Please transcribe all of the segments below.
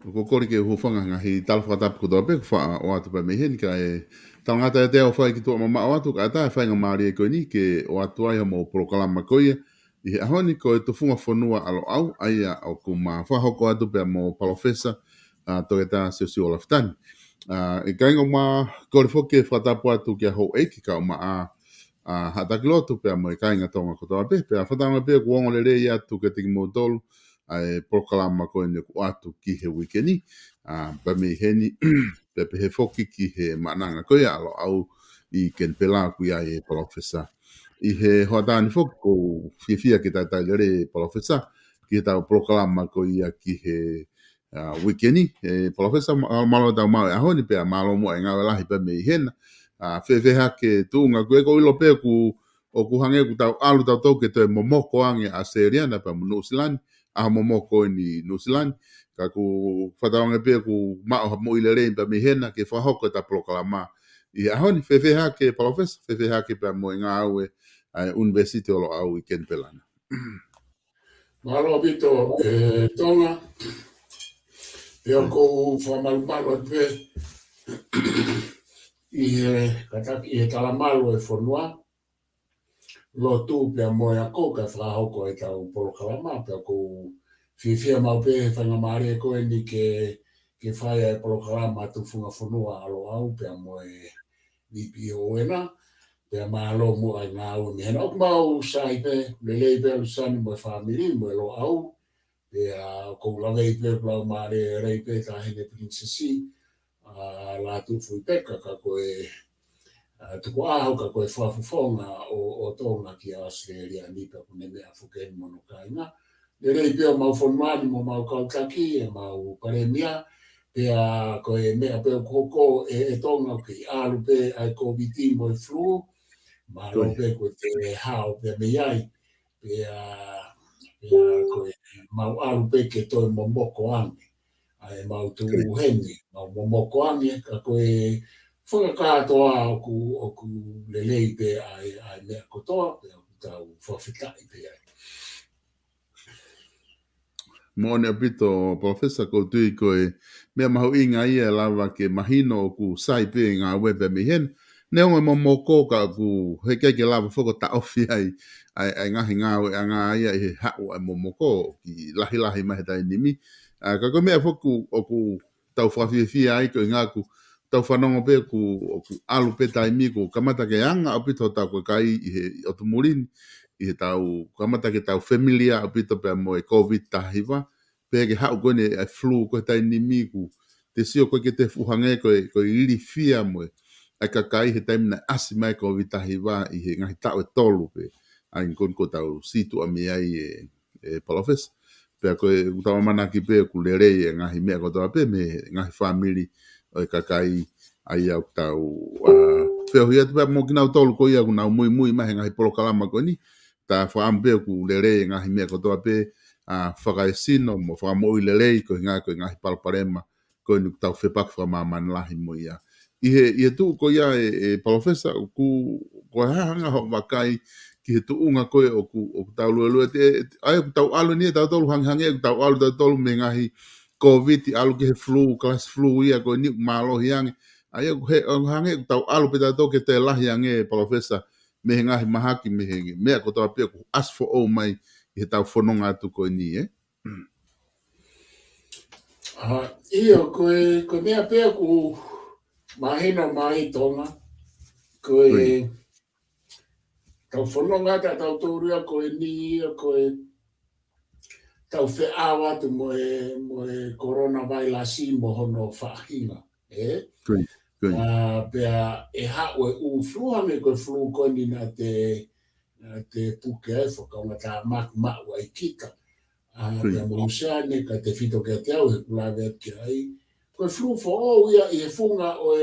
ko kori ke hu fanga ngahi tal fata ko do pe fa o atu pa mehen ka e tangata te o fai ki to mama o atu ka ta fai nga mari ko ni ke o atu ai mo proklama ko ia I ahoni ko e to funga fonua alo au ai o ku ma fa hoko atu pe mo palofesa to eta se si o laftan e kai ngo ma ko fo ke fata po atu ke ho e ki ka ma a hata klotu pe mo kai nga tonga ko to pe fata ma pe ko ngole le ia tu ke ti mo tolu ai proklama ko ni ku atu ki he wikeni pa me heni pe he foki ki he mananga ko ia lo au I ken pela ku ia e profesa I he hoatani foki ko fia ki ta lere profesa ki ta proklama ko ia ki he wikeni e profesa malo da ma a honi pe malo mo nga la pe me hena fe ha ke tunga ko ilo pe ku o ku hange ku tau alu tau tau ke te momoko ange a seriana pa New Zealand a momoko ni New Zealand ka ku whataonga pe ku mao mo I le rei pa mi hena ke whahoko ta proklama I ahoni fe ha ke profesa fe ha ke pa mo ngā au university o lo au I ken pelana. Malo pito tonga pe ko whamalumalo pe I talamalo whanua lo tu pe mo ya ko ka whahoko e tau polokalama pe ko fifia mau pe whangamare ko ni ke whaia e polokalama tu funga whanua alo au pe mo e vipi o ena pe malo mo ai ngā au mi hena ok mau sai pe lelei pe alusani mo family mo lo au pe ko lawei pe lau mare rei pe ka hene princesi la tu fui peka ka ko e tuku aho ka koe whafufonga o tōna ki a Australia ni ka kune mea whukeni mono kainga. Le rei pia mau whanuani mo mau kautaki e mau paremia pia koe mea pia koko e tōna ki alu pe ai COVID mo e flu ma lo pe koe te hao pia me iai pia koe mau alu pe ke toi mo moko ange ai mau tu heni mau mo moko ange ka koe whakakatoa o ku lelei pe ai mea kotoa pe o tau whawhitai pe ai. Mone apito profesa ko tui koe mea mahu inga ia lava ke mahino o ku sai pe ngā webe mi hen. Ne onga mo moko ka ku heke ke lava whoko ta ofi ai ngahi ngā we a ngā ia he hau ai mo moko ki lahi lahi mahe tai nimi. Ka koe mea whoku o ku tau whawhiawhia ai koe ngā ku tau whanongo pe ku alu pe tai mi ku kamata ke anga apito tau koe kai I he otumurini. I he tau kamata ke tau familia apito pe mo e COVID tahiwa pe ke hau koe ne flu koe tai nimi ku te sio koe ke te fuhange koe iri fia mo ai kakai he taimina asi mai COVID tahiwa I he ngahi tau e tolu pe ai kon ko tau situ a me ai e palofes pe koe utama mana ki pe ku lerei e ngahi mea kotoa pe me ngahi family o kakai ai au tau wheo hia te pe mo kinau tolu ko ia ku nau mui mahe ngahi polokalama ko ni ta whaampe ku lerei ngahi mea kotoa pe whakaesino mo whakamoi lerei ko ngahi palparema ko ni tau whepak whamaman lahi mo ia. I he tu ko ia e palofesa ku hanga ho wakai ki he tuunga koe o ku tau lue ai ku tau alu ni tau tolu hangi ku tau alu tau tolu me ngahi COVID alu ke he flu class flu ia ko ni malo hiange ai ku he hangi ku tau alu pe tau ke te lahi ange profesa me ngahi mahaki me mea ko tau pe ku ask for all mai he tau whanonga atu ko ni Iyo koe mea pia ku mahina mai tonga koe tau whanonga ta tau tōria koe ni koe tau wheawa tu mo e coronavirus mo hono whahinga. Pea e hao e u flua me koe flu koe ni na te puke e whakaunga tā mak i kita. Pea mo useane ka te whito ke te au he kulawe ki ai. Koe flu fo o ia I he funga o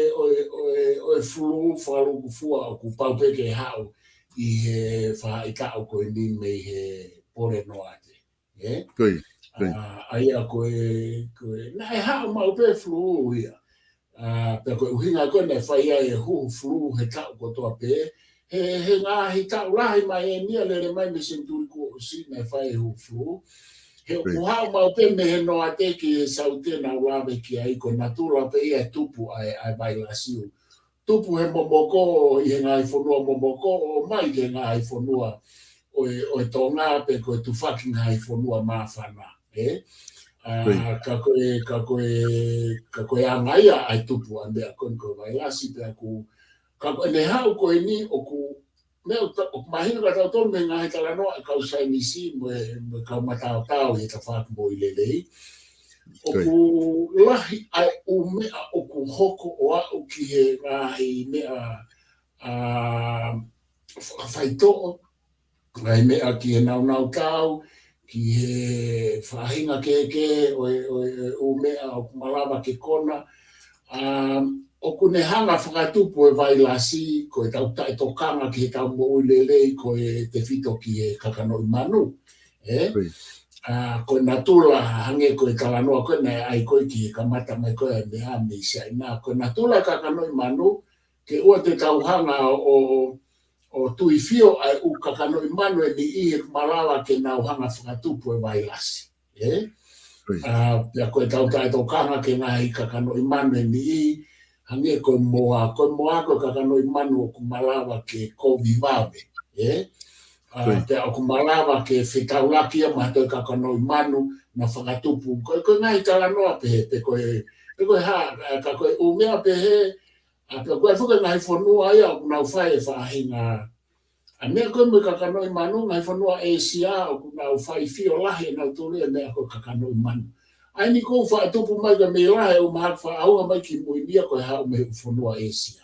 e flu whaluku fua o ku paupeke e hao I he whaitao koe ni me he pore noa te. Aia koe na e hao mau pe flu ia. Pea koe uhinga koe ne whaia e hu flu he tau kotoa pe. He ngā he tau lahi mai e nia lere mai me senturi ko si ne whai hu flu. he muhau mau pe me he noa te ki sau te na ulawe ki ai ko na tula pe ia tupu ai vai la siu. Tupu he momoko i he ngai whanua momoko o mai ke ngai whanua o tō ngā pe koe tu fucking ngai whanua mawhana. Ka koe a ngaia ai tupu a mea koe koe vai la si pe aku ka koe ne hau koe ni o ku Meu, o mahina ka tau tonu me ngā he tala noa kau sai nisi me kau matao tau he ta whāku mo i lelei. O ku lahi ai o mea o ku hoko o au ki he ngā he mea whaito'o. Ngai mea ki he nau tau, ki he whahinga ke o mea o ku malawa ke kona. O kune hanga whakatupu e vai lasi, ko e tau tae tokanga ki he tau mo ulelei, ko e te whito ki e kakano i manu. Ko e natula hange ko e talanoa koe nei ai koe ki e kamata mai koe e mea me isai nā. Ko e natula kakano i manu, ke ua te tau hanga o tui fio ai u kakano i manu e ni i e malawa ke nau hanga whakatupu e vai lasi. Pia ko e tau tae tokanga ke ngā i kakano i manu e ni i, hange koe moa ko kakano i manu o ku malawa ke kovivawe. Pea o ku malawa ke whetaulaki a mato i kakano i manu na whakatupu. Koe ngai tala noa pe koe ha, ka koe umea pe he, pea koe whuka ngai whanua ia o ku nau whae e whahinga. A mea koe me kakano i manu, ngai whanua Asia o ku nau whae fio lahi nau tūre e mea koe kakano i manu. Ai ni kou whaatupu mai ka me lahe o mahak whaaunga mai ki muinia koe hao me ufunua Asia.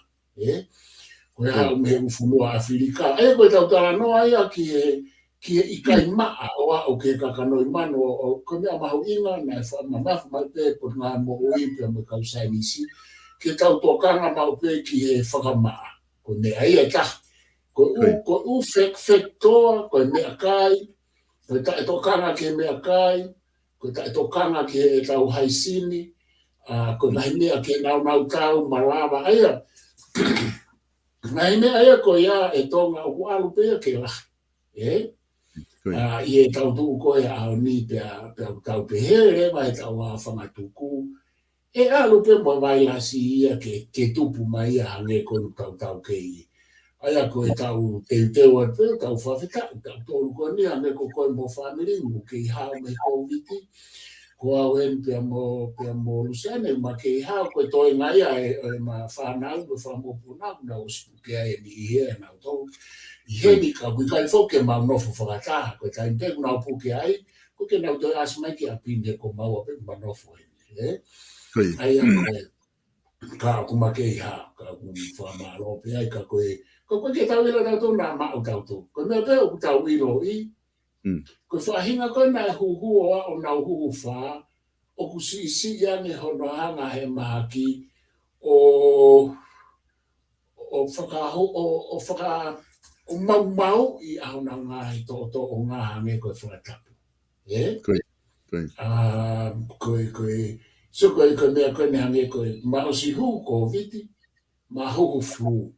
Koe hao me ufunua Afrika. Koe tau tala noa ia ki he ikai maa o ke kakano i manu o koe mea mahu inga na e whaamamafu mai pe po ngā mo ui pe me kau sainisi. Ke tau tokanga mau pe ki he whakamaa. Koe mea ia tahi. Koe u fek toa, koe mea kai. Koe tae tokanga ke mea kai. Ko tae tokanga ki he tau haisini, ko nahi mea ke nau tau malawa aia. Nahi mea aia ko ia e tonga o ku alu pea ke lahi. I e tau tuu koe ao ni pea tau pehere mai tau a whangatuku. E alu pea mo vai lasi ia ke tupu mai ia hange ko tau kei. Aia ko e tau teu atu, tau whawhita, tau tolu ko ni ane ko koe mo whamiri, mo kei hao me COVID-19. Ko au en pia mo Luciane, ma kei hao koe toi ngai e ma whanau, me whamopunau, na usipuke ai ni ihe e nau tau. Ihe ni ka kui kai whoke mau nofo whakataha, koe tai mpeku nau puke ai, ko ke nau toi asmai ki a pinde ko mau ape ma nofo e. Aia koe, ka aku ma kei hao, ka aku whamaro pe ai ka koe, ko ke tau ila tau tō nā mau tau tō. Ko mea pēo ku tau ilo i. Ko whahinga koe nai huhu o nau huhu whā. O ku si ane hono hanga he mahaki. O mau i au nau ngāhi tō o ngā hange koe whakatapu. So koe mea koe ne hange koe. Ma o si hu COVID, ma huhu flu.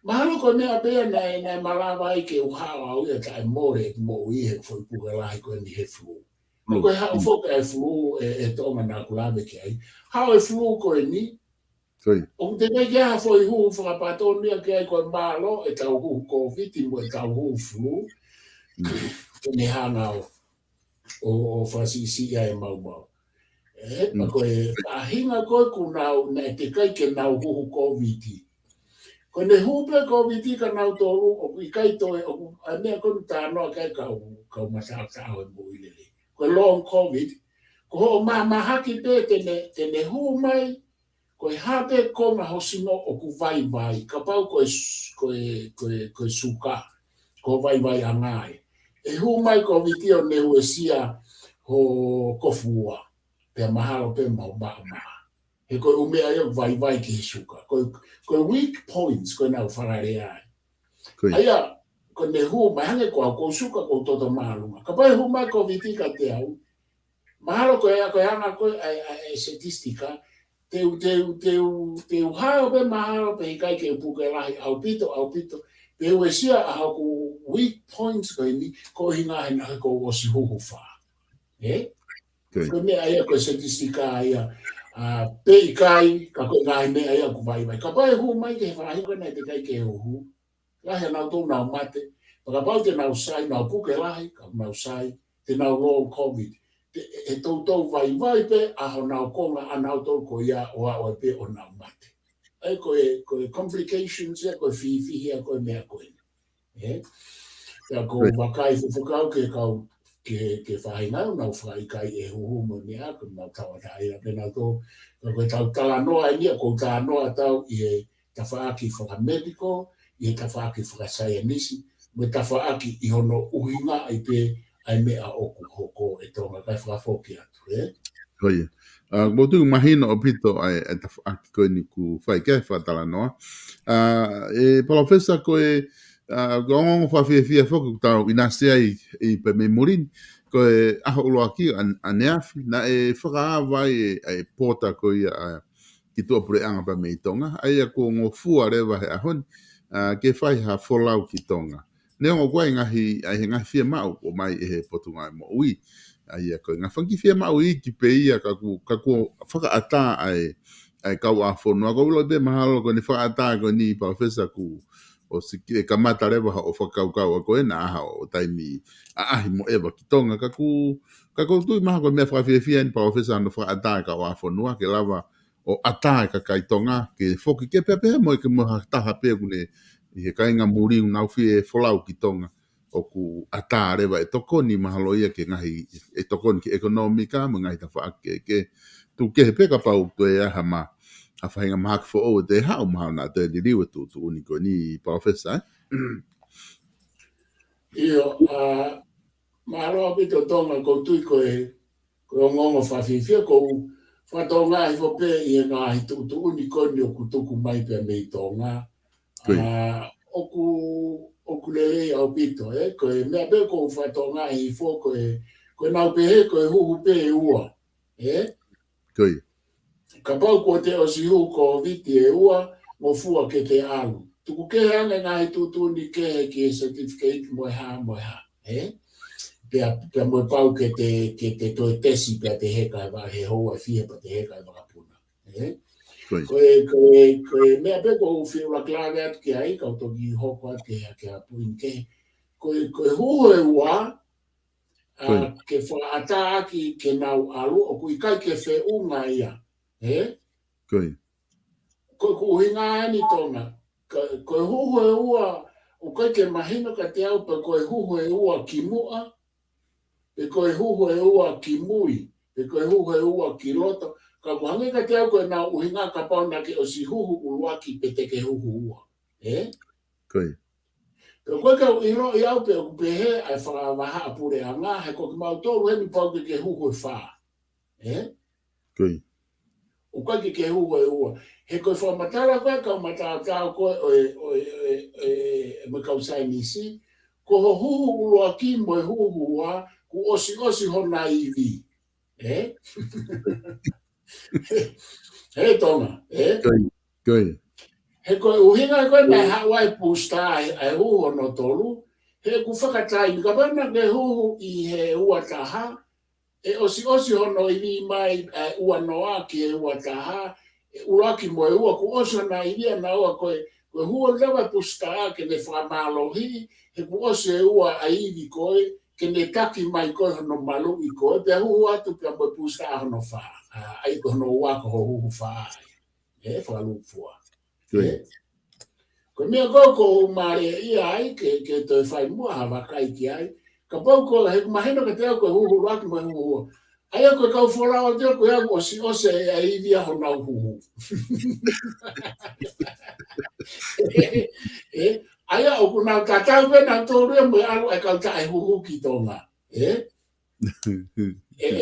Mahalo ko mea pea nei malawa i ke uhao au ia tae more mo i he foi puga lahi koe ni he flu. Koe hao whoka e flu e tonga nā kulawe ke ai. Hao e flu koe ni. O te mei kia foi huu whakapatonia ke ai koe malo e tau huu COVID mo e tau huu flu. Tene hana o whasisi ia e mau. Ma koe ahinga koe ku nau ne te kai ke nau huu COVID. Ko ne hupe COVID ka nau tolu o i kai toe o mea konu tānoa kai kau masātao e moilele. Ko long COVID, ko ho mahaki pe tene hu mai, ko hape konga hosino o ku vai, ka pau ko suka, ko vai angai. E hu mai COVID o ne huesia ho kofua, pe mahalo pe mau maa. E koe umea ia vai ki he suka. Koe weak points koe nau whakare ai. Aia, koe ne hu mai hange koe suka koe toto maalunga. Ka pai hu mai COVID ka te au. Mahalo koe anga koe ai statistika. Teu hao pe mahalo pe hikai ke upuke lahi au pito. Pe uesia a hau weak points koe ni koe hinga hena koe osi huhu wha. Ko me ai ko statistika ia pe kai ka ko ngai me ai ku vai ka pai hu mai ke fa ai ko nei te kai ke hu la he na to na mate ka pa te na usai na pu ke la ka na usai te na long covid e to vai pe a ho na ko na ana to ko ia o pe o na mate ai ko complications e ko fi ia ko me ko ya ko vakai fu ka ke whainga na whai kai e huhu mo ni a ko na tawa tai a pena to ko tau tala no ai ni ko ta no tau i ta whaaki whaka medical i ta whaaki whaka science me ta whaaki i hono uhinga ai pe ai me a oku hoko e tonga kai whakafoki atu Oia. Mo tu mahino o pito ai ta whaaki koe ni ku whai kai whatala noa. E professor koe gongo whawhiawhia whoku tau inasea i pe me murin ko e aho ulo aki a neafi na e whakaawai e pōta ko ia ki tua pure anga pa mei tonga ai a ko ngō fua rewa he ahon ke whai ha wholau ki tonga neo ngō kwai ngahi ai he ngahi whia mau o mai e he potu ngai mo ui ai a ko ngā whanki whia mau i ki pe ia ka ku whakaata ai kau a whonua ko ulo be mahalo ko ni whakaata ko ni professor ku o si ke kamata rewa o whakaukau a koe na aha o taimi a ahi mo ewa ki tonga ka ku tui maha ko mea whakawhiawhia ni professor anu whakaata ka o a whanua ke lava o ata ka kai tonga ke whoki ke pepe mo ke mo taha pe kune i he kainga muri unau whie wholau ki tonga o ku ata rewa e tokoni mahalo ia ke ngahi e tokoni ki ekonomika mo ngahi ta whaake ke tu ke he peka pau tu e aha ma a whainga mahak fo o te hao maha na te diriwa tu uniko ni professor Io mahalo pito tonga ko tui ko ngongo whawhiwhia ko whatonga i whope i ngā hi tu uniko ni o kutuku mai pe mei tonga oku lere au pito ko mea pe ko whatonga i who ko nau pehe ko huhu pe e ua Koi ka pau ko te o si hu ko viti e ua mo fua ke te alu. Tuku ke anga ngai tutu ni ke ke certificate mo ha. Pea mo pau ke te toi tesi pea te heka wa he hoa fia pa te heka wa puna. Koe mea pe ko whira klare atu ke ai kau toki hoko atu ke a puin ke. Koe huho e ua ke whaata aki ke nau alu o kui kai ke whe unga ia. Koi Ko hinga ani tonga ko huhu e ua o kai ke mahino ka te au pe ko huhu e ua ki mua pe ko huhu e ua ki mui pe ko huhu e ua ki loto ka kuhangi ka te au ko na uhinga ka pauna ke o si huhu ulua ki pe te ke huhu ua Koi pe ko ka ilo i au pe o pehe ai whakawaha apure anga he ko ki mau tōru he ni pau ke huhu e wha Koi o kai ke huhu e ua he koe whamatara koe kau matara koe me kau sai nisi ko ho huhu ulua ki mo e huhu ua ku osi hona iwi tonga Koi he koe uhinga koe na hawai pusta ai huhu no tolu he ku whakatai ka pana ke huhu i he ua taha e osi hono iwi mai ua noa ki he ua taha uraki mo e ua ku oso na iria na ua koe hua lewa pusta ke ne whamalohi he ku oso e ua a iwi koe ke ne taki mai koe hono malu i koe pe hua atu pe mo pusta hono wha ai ko hono ua ko huhu wha whalu fua ko mea ko mare ia ai ke te whai mua hawa kai ki ai ka pau ko he maheno ka te au ko huhu raki mo e huhu ai ko kau fora o te ko ia osi ai via ho na hu ai o ku na ka ta ve na to re mo alu ai ka ta ai hu ki tonga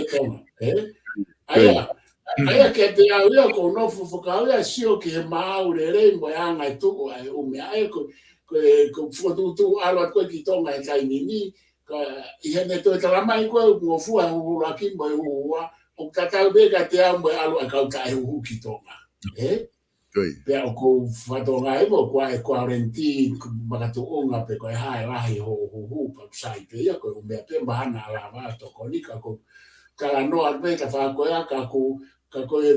tonga ai ke te au ia ko no fu ka ia si o ke mau re mo anga tu ai o me ai ko fu tu alu ko ki tonga ai kai ni i hene to tala mai ko mo fu a hu aki mo ua o tata be ka te mo alu a ka ta hu ki tonga pe o ko fatonga e mo kwa 40 ma to onga pe ko hai ho pa sai pe ya ko me pe mana la va to ko ni ka ko kala noa pe ka whakoea ka koe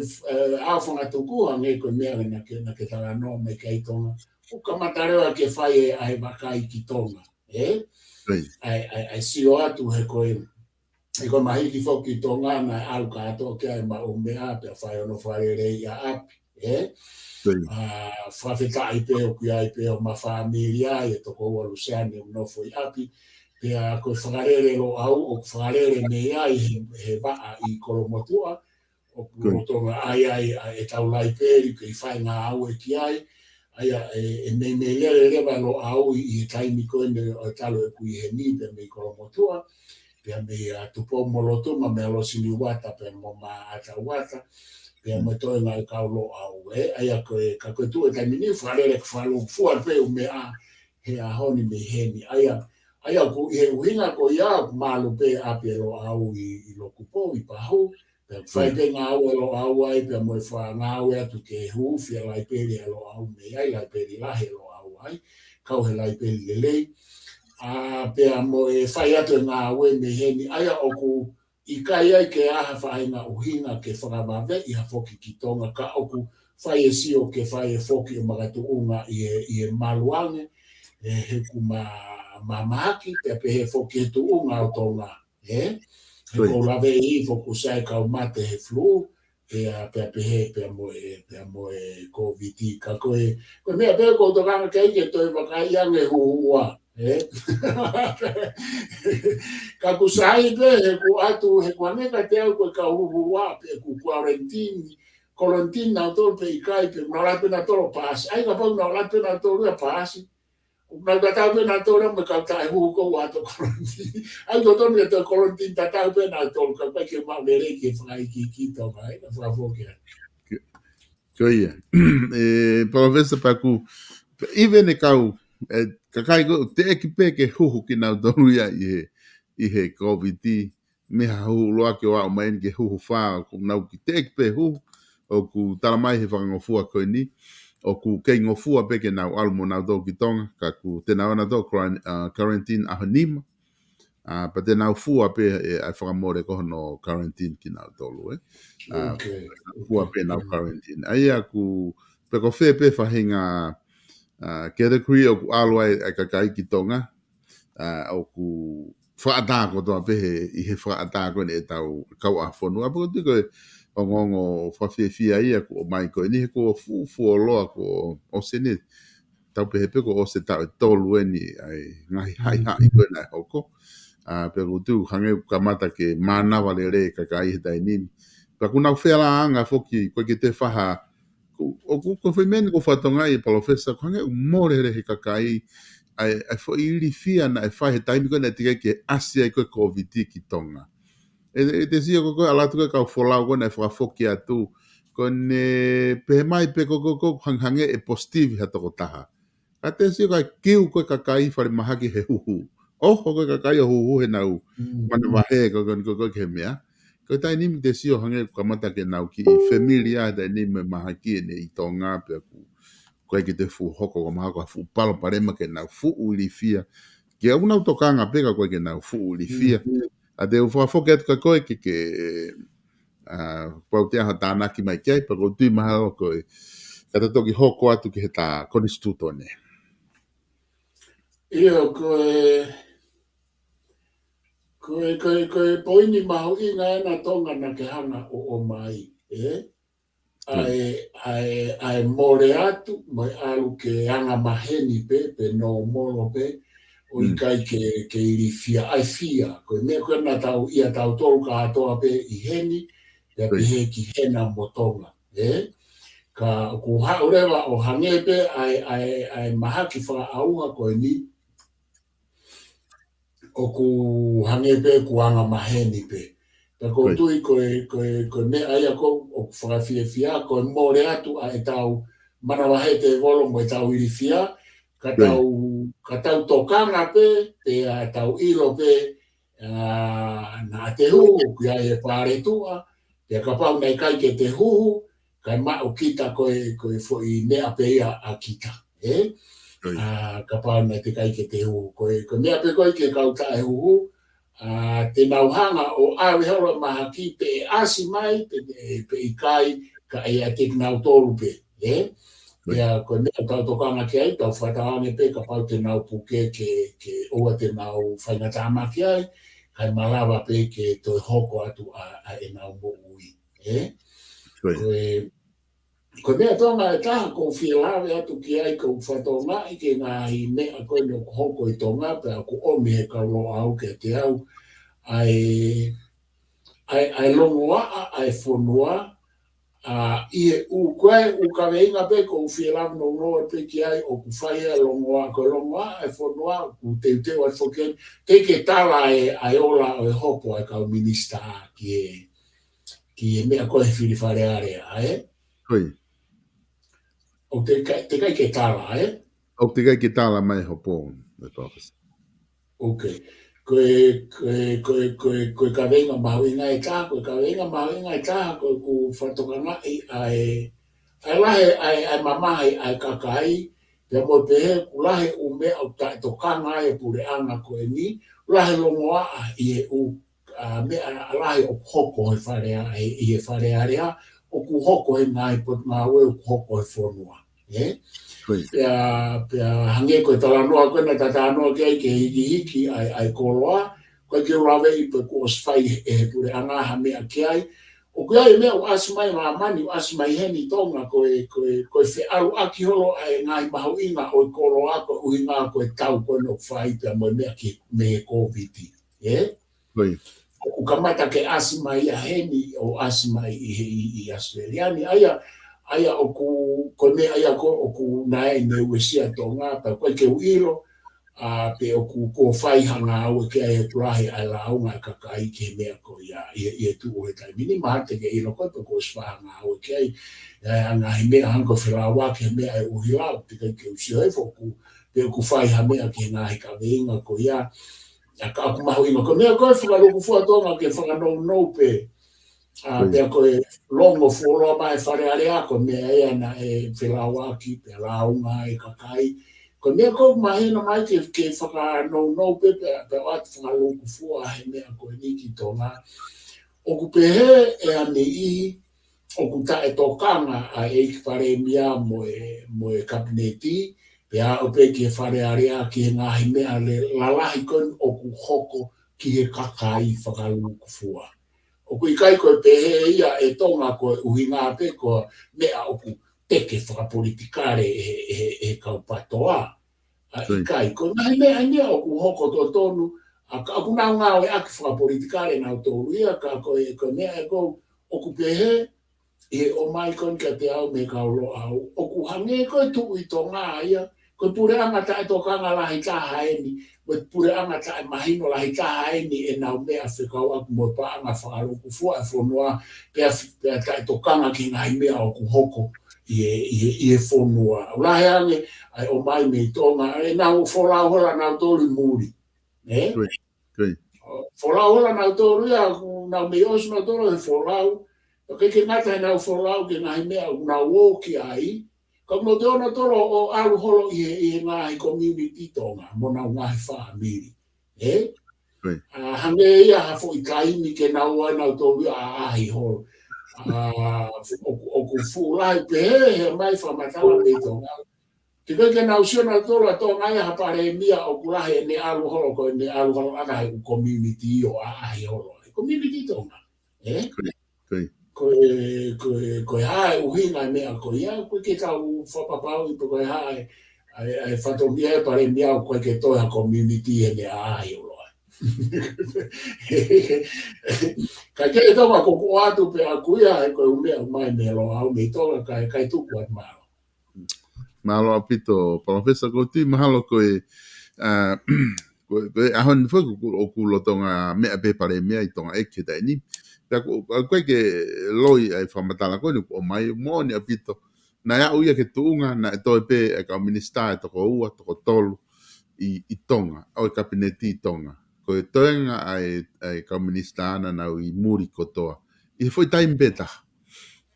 awhanga tukua ngai koe mea na ke tala noa mai kei tonga. O ka matarewa ke whai ai wakai ki tonga. Ai sio atu he koe mahi ki whoki tonga na au ka ato ke ai ma o mea pe whai ono whare rei a api. Whawheta ai pe o ki ai pe o ma whaamiria e toko walu seane o nofo i api. Pea koe whakarere lo au o whakarere me ai he waa i kolomotua. O kurotonga ai e tau lai peri ke i whai ngā au e ki ai. Aia e me lere rewa lo au i he taimi koe ne o talo e kui he ni pe me i kolomotua. Pea me tupo molotuma me alosi ni wata pe mo ma ata wata. Pea me toi ngā kau lo au aia koe ka koe tu e taimi ni whakarere ka whalu fua pe u me a he a honi me heni. Aia ku he uhinga ko ia malu pe api lo au i lo kupo i pahu. Whai pe ngā au e lo au ai pe mo wha ngā au e atu ke hu fia lai peri e lo au me ai lai peri lahe lo au ai. Kau he lai peri le lei. Pe mo e whai atu ngā au e me heni. Aia o ku i kai ai ke aha whai ngā uhinga ke whakamawe i ha whoki ki tonga ka o ku whai e sio ke whai e whoki o magatu unga i e maluange. He ku mamaki pe he whoki tu unga o tonga. He ko lawe i whoku sai kau mate he flu. Pe mo e COVID ka koe. Koe mea pe ko tokanga kei ke toi wakai ange huua. Ka kusai pe he ku atu he ku aneka te au koe ka huua pe ku quarantine. Quarantine na tolo pe i kai pe na lape na tolo pasi. Ai ka pau na lape na tolo ya pasi. Na tau pe na tolo me ka tai hu ko wa to quarantine. Ai to tolo me to quarantine ta tau pe na tolo ka pe ke ma vere ke fai ki to mai na fa fo ke. Koia. Professor Paku even e kau ka kai go te ekipe ke huhu ki na tolu ya i he COVID me ha hu loa ke wa mai ke huhu fa ko na ki te ekipe hu o ku talamai he whangofua koe ni. O ku kei ngofua peke nau almo nau tō ki tonga, ka ku te nau ana tō quarantine aho nima. Pa te nau fua pe ai whakamore koho no quarantine ki nau tōlu. Fua pe nau quarantine. Aia ku peko whē pe whahinga category o ku alo ai kakai ki tonga. O ku whaatako toa pe i he whaatako ne e tau kau a whonua. Pako tiko o ngongo whawhiawhia ia ko o mai koe ni he ko fu o loa ko o sene tau pehepe ko o se tau e tolu e ni ai ngahi hai koe nai hoko pero tu hange kamata ke manawa le re kakai he tai nini pa kuna whela anga foki koe ke te whaha o ko whaimen ko whatonga i professor ko hange umore re he kakai ai fo iri fia na e whai he taimi koe na tika ke asia i koe COVID ki tonga. E te sia koko alatu ka kau wholau kone e whakafoki atu. Kone pehe mai pe koko hanghange e positive ha toko taha. A te sia kai kiu koe kakai whare mahaki he huhu. Oho koe kakai o huhu he nau. Mana wahe koko ke mea. Koe tai nimi te sia hange kamata ke nau ki i familia tai nimi mahaki e ne i tonga pe aku. Koe ki te fu hoko ko mahako a fu palo parema ke nau fu uli fia. Ke au nau tokanga peka koe ke nau fu uli fia. A te uwha whoke atu ka koe ke pau te aha tānaki mai kei, pa ko tui maha o koe kata toki hoko atu ki he tā konistuto ne. Ia koe poini mahu i ngā ena tonga na ke hanga o mai, ai more atu, mai alu ke anga maheni pe no molo pe, o i kai ke iri fia, ai fia, koe mea koe na tau ia tau tolu ka atoa pe i heni, pe he ki hena motonga, ka ku haurewa o hange pe ai mahaki whaka aunga koe ni, o ku hange pe ku anga maheni pe. Ka ko tui koe mea aia ko o whaka fia, koe more atu a e tau manawahe te volo mo e tau iri fia, ka tau tokanga pe tau ilo pe na te huhu ki ai e pare tua, pe ka pau nei kai ke te huhu, kai ma o kita koe fo i mea pe ia a kita, ka pau nei te kai ke te huhu, koe mea pe koe ke kau tae huhu, te nauhanga o awe hora mahaki pe asi mai pe ikai ka e a te nau tolu pe. Ia ko mea tau tokanga ki ai, tau whataane pe ka pau te nau puke ke oa te nau whaingatama ki ai, kai malawa pe ke toi hoko atu a e nau mo ui. Ko mea tonga e taha ko whialawe atu ki ai ko whatonga i ke ngā i mea koe no hoko i tonga, pe a ko omi he ka lo au ke te au, ai longoa, ai whonua, i e u koe u ka weinga pe ko whialawe no noa pe ki ai o ku whaia longoa, ko longoa, ai whonua, ku te uteo ai whoken, te ke tala ai ola o e hopo ai ka o minista ki e mea koe whiriwhare area, O te kai ke tala, O te kai ke tala mai hopo, Ok. Koe ka venga mahuinga e taha, koe ka venga mahuinga e taha, koe ku whatokanga ai lahe ai mamahi ai kakai, pia mo pehe ku lahe u mea o tae tokanga e pure anga koe ni, lahe longoa i e u mea lahe o hoko he wharea, i e wharea rea, o ku hoko he ngai pot ngā ue o ku hoko he whonua. Pia hange koe talanoa koe na tatanoa ke ai ke hiki ai koloa, koe ke urawe i pe ku oswai e pure anga ha mea ke ai, o koe ai mea o asmai mamani, o asmai heni tonga koe whi alu aki holo ai ngai mahu inga o koloa koe uhinga koe tau koe no whai pia mo mea ki me COVID-i. O kamata ke asmai a heni o asmai i Australiani, aia o ku me aia ko o ku nai me uesia tonga pa koe ke uilo pe o ku ko whai hanga au ke ai turahi ai launga ka kai ke mea ko ia tu o tai mini mate ke ilo ko ko swa hanga au ke ai anga he mea hango whilawa ke mea e uhila te kai ke usio e foku pe ku whai ha mea ke ngā he ka veinga ko ia ka aku mahu inga ko mea koe whakaluku fua tonga ke whakanou nou pe pia koe longo fuoloa mai whare area ko mea ea na e whilawa ki pe launga e kakai ko mea koe mahina mai ke whakanou nou pe pe atu whakaluku fua he mea koe niki tonga o ku pehe e ane i o ku tae tokanga a e ki whare mea mo e kabineti pia o pe ke whare area ki ngahi mea le lalahi koe o ku hoko ki he kakai whakaluku fua. O kui kai koe pehe ia e tonga koe uhinga pe koe mea o ku teke whakapolitikare e kaupatoa. I kai koe ngahi mea nia o ku hoko to tonu a ku nau ngau e aki whakapolitikare nau tōru ia ka koe mea e kou o ku pehe e o mai koe ka te au me kaulo au. O ku hange koe tu i tonga ia koe pure anga tae tokanga lahi taha eni koe pure anga tae mahino lahi taha eni e nau mea whikau aku mo pa anga whakaluku fua e whonua pea tae tokanga ki ngai mea o ku hoko i e whonua. Ulahe ange ai o mai me tonga e nau wholau hola nau tōru muri. Wholau hola nau tōru ia nau me osu nau tōru e wholau ke ngata nau wholau ke ngai mea nau woki ai ka mo te ona toro o alu holo i ngahi community tonga, mo nau ngahi whaamiri. Hange ia hafo i kaimi ke nau ai nau tōru a ahi holo. O ku fuulai pehe he mai whamatala me tonga. Te ke nau sio nau toro a tonga ia hapare mia o kurahe ne alu holo ko ne alu holo ana he community o a ahi holo. Community tonga. Koe hae uhinga mea koe ia, koe ke tau whapapau i koe hae ai whatongia e pare mea koe ke toia community e mea ahi uloa. Kai ke tonga koko atu pe a kuia e koe umea mai mea loa au me tonga kai tuku at malo. Malo apito, Professor Koti, mahalo koe koe ahon whaku o kulo tonga mea pe pare mea i tonga eke tai ni. Koe ke loi ai whamatala koe ni o mai mo ni apito. Na ia uia ke tuunga na e toi pe e ka minista e toko ua, toko tolu i tonga, au e kabineti i tonga. Koe toenga ai ka minista ana na i muri kotoa. I foi time beta.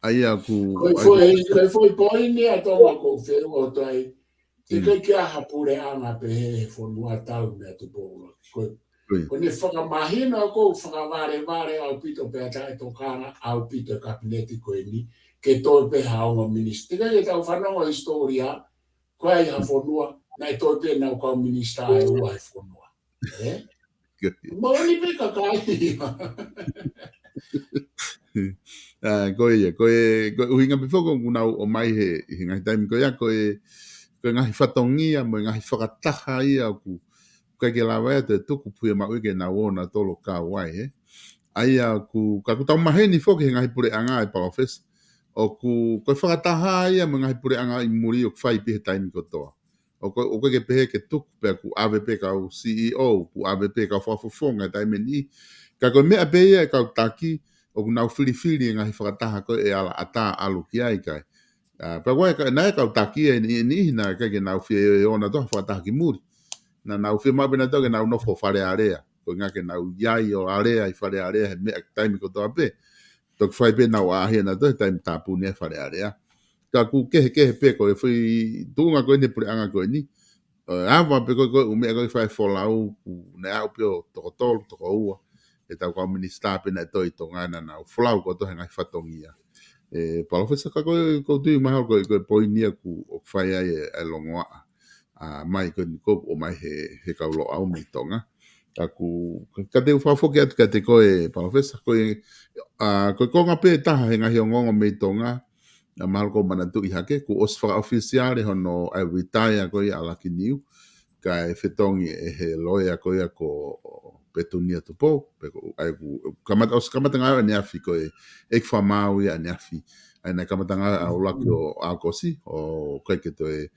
Ai a ku... Koe foi poi ni a tonga ko wheu o toi. Te kai kia hapure anga pe he whonua tau mea tu pōula. Ko ni whakamahina ko whakaware au pito pe atai tokana au pito kabineti ko ni ke toi pe haonga minister. Tika tau whanonga historia ko ai hafonua na toi pe na ko minister ai ua hafonua. Mo ni pe kakai. Ko uhinga bifoko kuna o mai he ngai taimi ko ya ko ngahi whatongia mo ngahi whakataha ia ku kai ke lawa te tuku pui ma uke na wona tolo ka wai aia ku ka ku tau maheni foke ngahi pure anga e palofes o ku ko whakataha ia mo ngahi pure anga i muri o whai pihe taimi ko toa o ko ke pehe ke tuku pe ku AVP ka o CEO ku AVP ka whafofonga taimi ni ka ko mea pe ia ka taki o ku nau whiri ngahi whakataha ko e ala ata alu ki ai kai pa wai ka na ka taki ni na ka ke nau fie ona to whakataha ki muri na nau fie mabena to ke nau no fo fare area ko nga ke nau yai o area i fare area he me time ko to ape to fai pe nau a he na to time tapu ne fare area ka ku ke pe ko fui tunga ko ni pre anga ko ni ava pe ko u me ko fai fo lau ne au pe to to ua e tau ka minister pe na to i tonga na nau flau ko to nga fatongia palofesa ka ko tu mai ko poinia ku o fai ai e longoa mai ko o mai he kaulo au mai tonga aku ka te fa foke at ka te ko e palofesa ko ko nga pe ta he nga hiongo mai tonga na mal ko manatu i hake ku osfa oficiale hono ai retire ko i ala kiniu ka e fetongi e he loya ko ia ko petunia to po ai ku kamata nga ne afi ko e fa mau ia ne afi ai na kamata nga au lakio a kosi o kai ke to e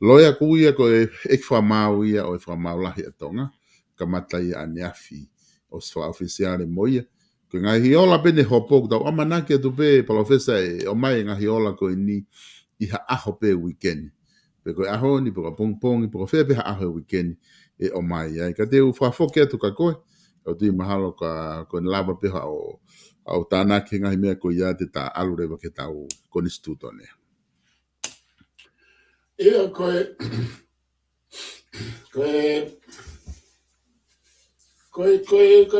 loya ku ia ko e fa mau ia o fa mau la hi tonga kamata ia ne afi osfa oficiale moia ko nga hiola pe ne hopo da amana ke tu pe palofesa o mai nga hiola ko ni i ha aho pe weekend pe ko aho ni po pong po fe pe aho weekend e o mai ai ka te u fa foke tu ka ko o tu mahalo ka ko lava pe o tana ke nga me ko ia te ta alu re ke ta o ko ni stuto ne Ia ko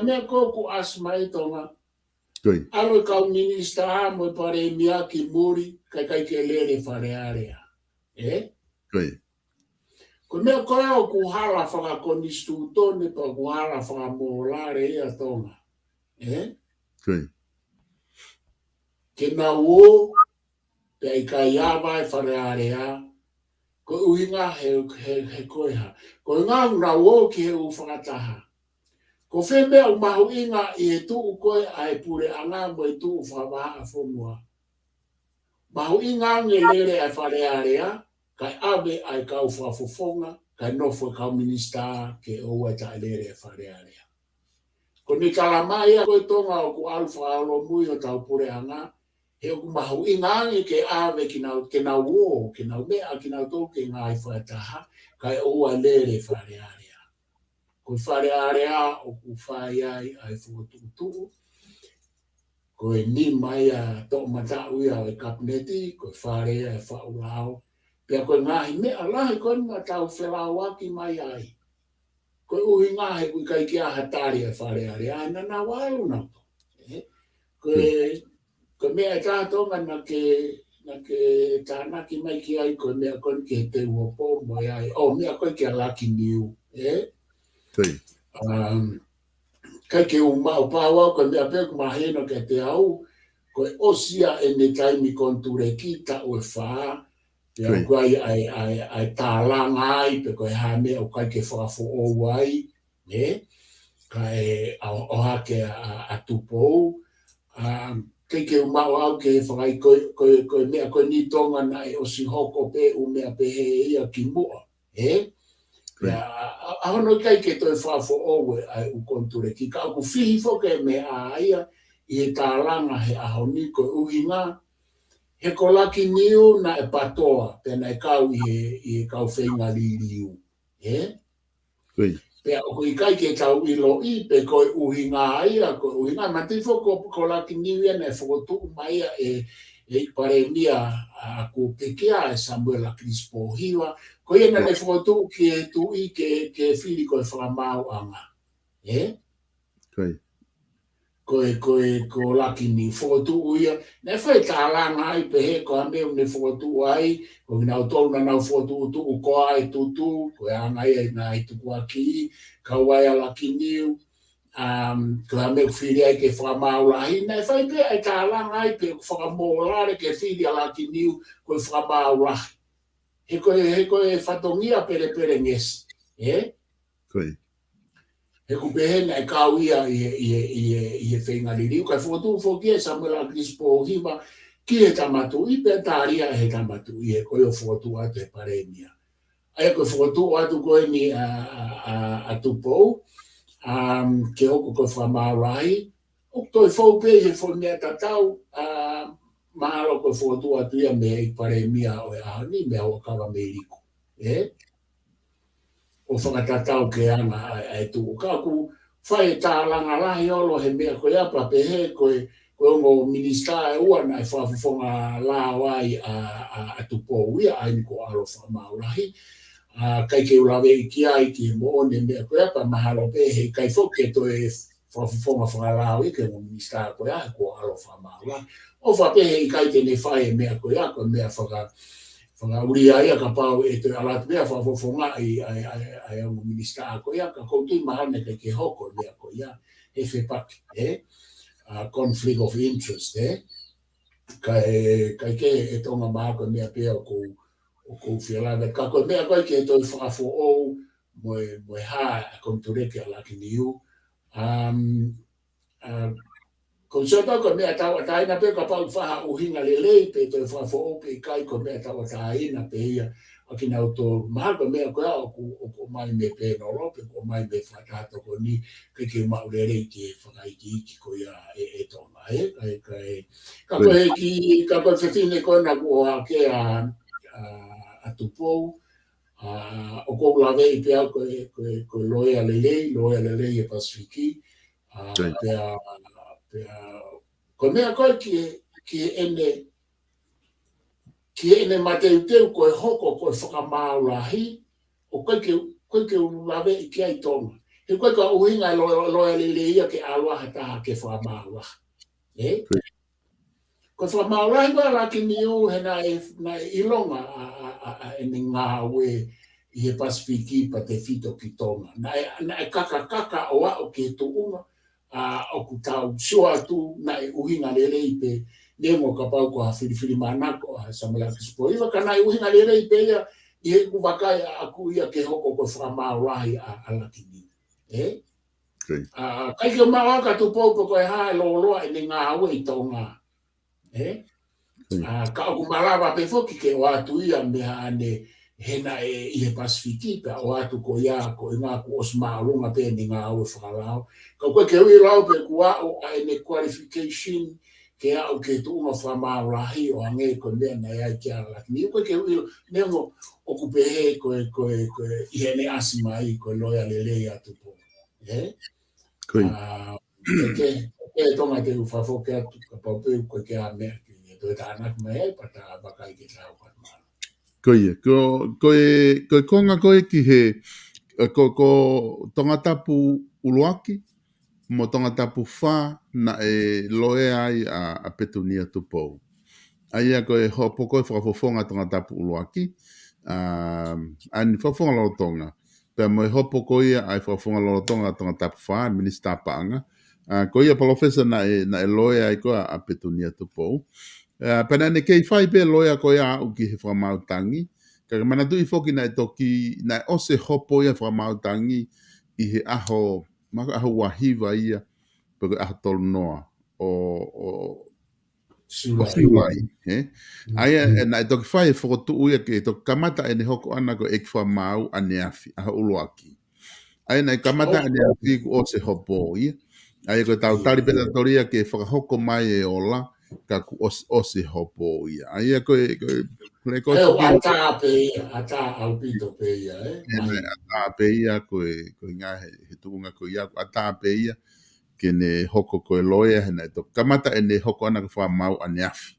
me ko ku asmai tonga alo ka minister mo pare mia ki muri kai ke lere fare area ko me ko ku hala fa ko ni stuto ne to ku hala fa mo la re ia tonga ke na wo pe ka ia vai fare area ko uinga he ko ha ko nga na wo ki u fa taha ko fe me o mahu inga i tu ko ai pure anga mo tu fa ba fonua mahu inga ngelere ai fare area kai abe ai ka fa fofonga kai no fo ka minister ke o wa ta lere fare area ko ni kala mai ko tonga ko alfa lo mu yo ta pure anga he ku mahu inga ke abe ke na wo ke na me ke na to ke ngai fa ta kai o wa lere fare area ko fare area o ku fai ai fututu ko ni mai a to mata uia e kabineti ko fare ai fa ulao pe ko ngai me ala ko mata u fela waki mai ai ko u hinga he ku kai kia hatari e fare area na walu na ko me ata to na ke tana ki mai ki ai ko me ko ke te wo po mai ai o me ko ke ala ki niu kai ke uma pawa ko me ape ko mahino ke te au ko osia e ne taimi konture kita o fa ya ko ai talanga ai pe ko ha me o kai ke fa fo o wai kai o ha ke a tupo ke uma au ke fa ko me ko ni tonga na o si hoko pe o me ape ia ki mo ahono kai ke toi fa fo owe ai u konture ki ka ku fihi fo ke me aia i talanga he ahoni ko uhinga he kolaki niu na e patoa pe na kau i kau feinga liu pe o i kai ke tau i lo i pe ko uhinga aia ko uhinga mati fo ko kolaki niu na fo tu mai e pare mia a ku pekia Samuel Crispo hiwa ko ia na foto ke tu i ke fili ko fra mau anga Ko laki ni fotu ia ne fai talanga ai pe he ko ame ne fotu ai ko na tolu na fotu tu ko ai tu ko anga ai na ai tu aki ka wai laki ni ko ame fili ai ke fa maula ai ne fai pe ai talanga ai pe fa mola ke fili laki ni ko fa maula he ko fatongia pere nges he kupehe na kawia i whenga riri. Kai whotu whokia Samuel Agrispo hima ki he tamatu i pe tāria he tamatu i he koe o whotu atu he paremia. Ai koe whotu atu koe ni a tupou ke hoko koe whamārai. O toi whaupe he whonea tatau mahalo koe whotu atu ia me i paremia o e ahani me hau kawa me riku. O whakatatau ke ana ai tu ka ku whai tālanga lahi olo he mea koe apa pe he koe ongo minista e ua na e whawhawhonga la wai a tupo ia ai ko alo whamaulahi kai ke ulawe i ki ai ki mo ne mea koe apa mahalo pe he kai whoke to e whawhawhonga whangalao i ke mo minista koe ai ko alo whamaulahi o whape he i kai te ne whai mea koe ako mea uria ia ka pau e te alatu mea whawhawhonga ai au minista ako ia ka koutu mahane ke hoko mea ko ia he whepaki conflict of interest kai ke e tonga mahako mea pea o kou whialawe ka koe mea koe ke toi whawho ou moe ha a kontureke a laki niu ko sota ko mea tawa taina pe ka pau whaha uhinga lelei pe toi whawho ou pe kai ko mea tawa taina pe ia aki na uto mahako mea koe o mai me pe no rope o mai me whatato ko ni ke maurere ki whakaiki ko ia e tonga ka koe ki ka koe whetine koe na kua ke a tupou o kou lawe i pea koe loea lelei e Pasifiki pea ko mea koe ki ene mateuteu koe hoko koe whakamaulahi o koe ke lawe i kia i tonga. He koe ka uhinga loea lelei ia ke aloha taha ke whakamaulahi. Ko whakamaulahi koe laki niu he na ilonga ene ngā ue i he Pasifiki pa te whito ki tonga. Na e kaka o a o ke tuunga o ku tau sua tu na e uhinga lelei pe nemo ka pau ko ha whiriwhiri manako a Samuel Agrispo. Iwa ka na e uhinga lelei pe ia i he kuwakai aku ia ke hoko ko whamaurahi a laki ni. Kai ke mawaka tu poupo ko e hae loloa e ngā ue i tonga. Ka oku malawa pe foki ke o atu ia mea ane hena i he Pasifiki pa o atu ko ia ko ngā ku osmaalunga pe ni ngā ue whakalao. Ka koe ke ui lau pe kua o ane qualification ke au ke tuunga whamaurahi o ange ko mea na ia ki ala laki. Ni koe ke ui nengo o kupehe koe i hene asimai koe loia lelei atu po. Ke tonga te uwhawhoke atu ka paupeu koe ke a mea ki e toi tānak mai pa tā wakai ke tau kwa mara. Koe konga koe ki he ko tongatapu uluaki mo tongatapu wha na e loe ai a Petunia Tupou. Aia koe hopo koe whakafofonga tongatapu uluaki ani whafonga lorotonga. Pea mo e hopo koe ai whafonga lorotonga tongatapu wha minista paanga. Koe ia professor na e loe ai koe a Petunia Tupou. Pena ne kei whai pe loea koe a uki he whamautangi. Kaka mana tui whoki na e toki, na e ose hopo ia whamautangi i he aho, maka aho wahiwa ia, peko aho tolu noa o siulai. Aia na e toki whai e whokotu uia ke e toki kamata e ne hoko ana ko eki whamau ane afi, aho uluaki. Aia na e kamata ane afi ku ose hopo ia. Aia ko tau tari peta toria ke whakahoko mai e ola, ka ku ose hopo ia. Aia koe ata au pito pe ia ata pe ia koe ngā he tuunga koe ia ata pe ia ke ne hoko koe loia hena to kamata e ne hoko ana ka whamau ane afi.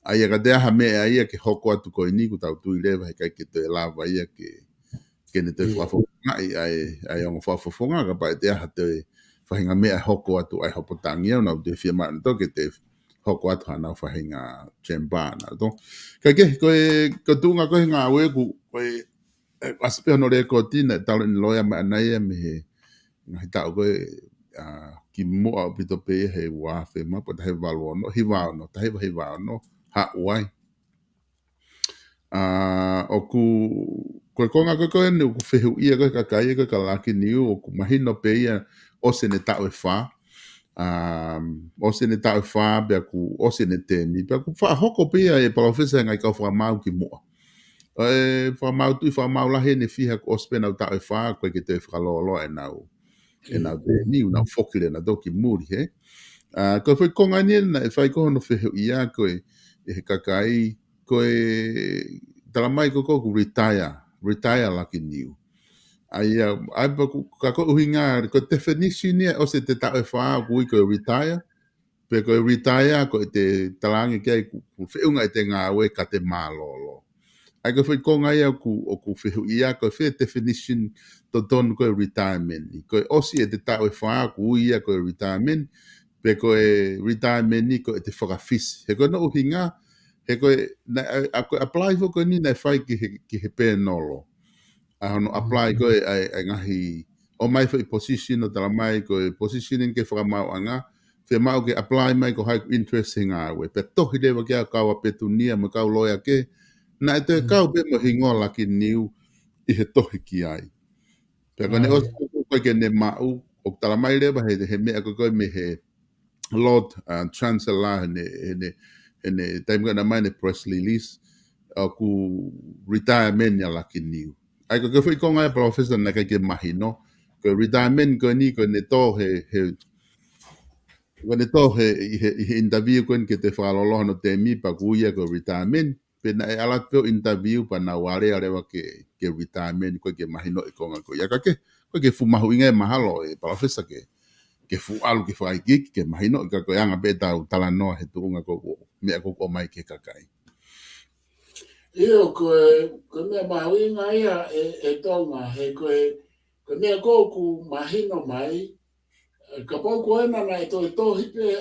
Aia ka tea ha mea ia ke hoko atu koe ni ku tau tui lewa he kai ke te lava ia ke kene te whafonga ai ongo whafonga ka pa te aha te whahinga mea hoko atu ai hopotangi au nau te whia maan toke te hoko atu hana whahinga chembana to ko tunga koe ngā ue ku koe aspe no re ko tina talo ni loya ma anai me he ngai tau koe ki mo au pito pe he wa fe ma pa he valo no hi va no ta he va no ha wai o ku koe konga koe ne ku fehu ia koe kakai koe ka laki niu o ku mahino pe ia o se ne tau e wha o se ne tau e wha bea ku o se ne temi bea ku wha hoko pe ia e palofesa ngai kau wha mau ki mua wha mau tui wha mau lahe ne fiha ku o spena u tau e wha koe ke te whakalolo e nau te niu nau fokile na doki muri he koe whai konga ni na e whai kohono fehu ia koe e he kakai koe tala mai ko retire laki niu ai pa ka ko uhinga ko definition ni o se te ta fa ku ko retire pe ko retire ko te talangi ke ku feunga te nga we ka te malolo ai ko foi konga ia ku fehu ia ko fe definition to don ko retirement ko o si te ta fa ku ia ko retirement pe ko retirement ni ko te focus he ko no uhinga he koe, apply fo koe ni nei whai ki he pē nolo. No apply koe ai ngahi, o mai whai position o tala mai koe positioning ke whakamau anga, whai mau ke apply mai ko hai interest hinga awe. Pe tohi lewa kia kaua petunia ma kau loya ke, na e te kau pe mo hingola ki niu i he tohi ki ai. Pe kone o koe ke ne mau, o tala mai lewa he mea koe me he Lord Chancellor ene time gana mai ne press release ku retirement ya laki niu ai ko foi konga professor na ke mahino ko retirement ko ni ko ne to he interview ko ke te whalolo no te mi pa ku ia ko retirement pe na ala pe interview pa na wale ale wa ke retirement ko ke mahino e konga ko ya ka ke fu mahu inga mahalo e professor ke fu alu ke fai gig ke mahino ka ko anga beta tala no he tunga ko me ko mai ke kakai io ko me maui ngai e tonga he ko me ko ku mahino mai ka po ko na na to hipe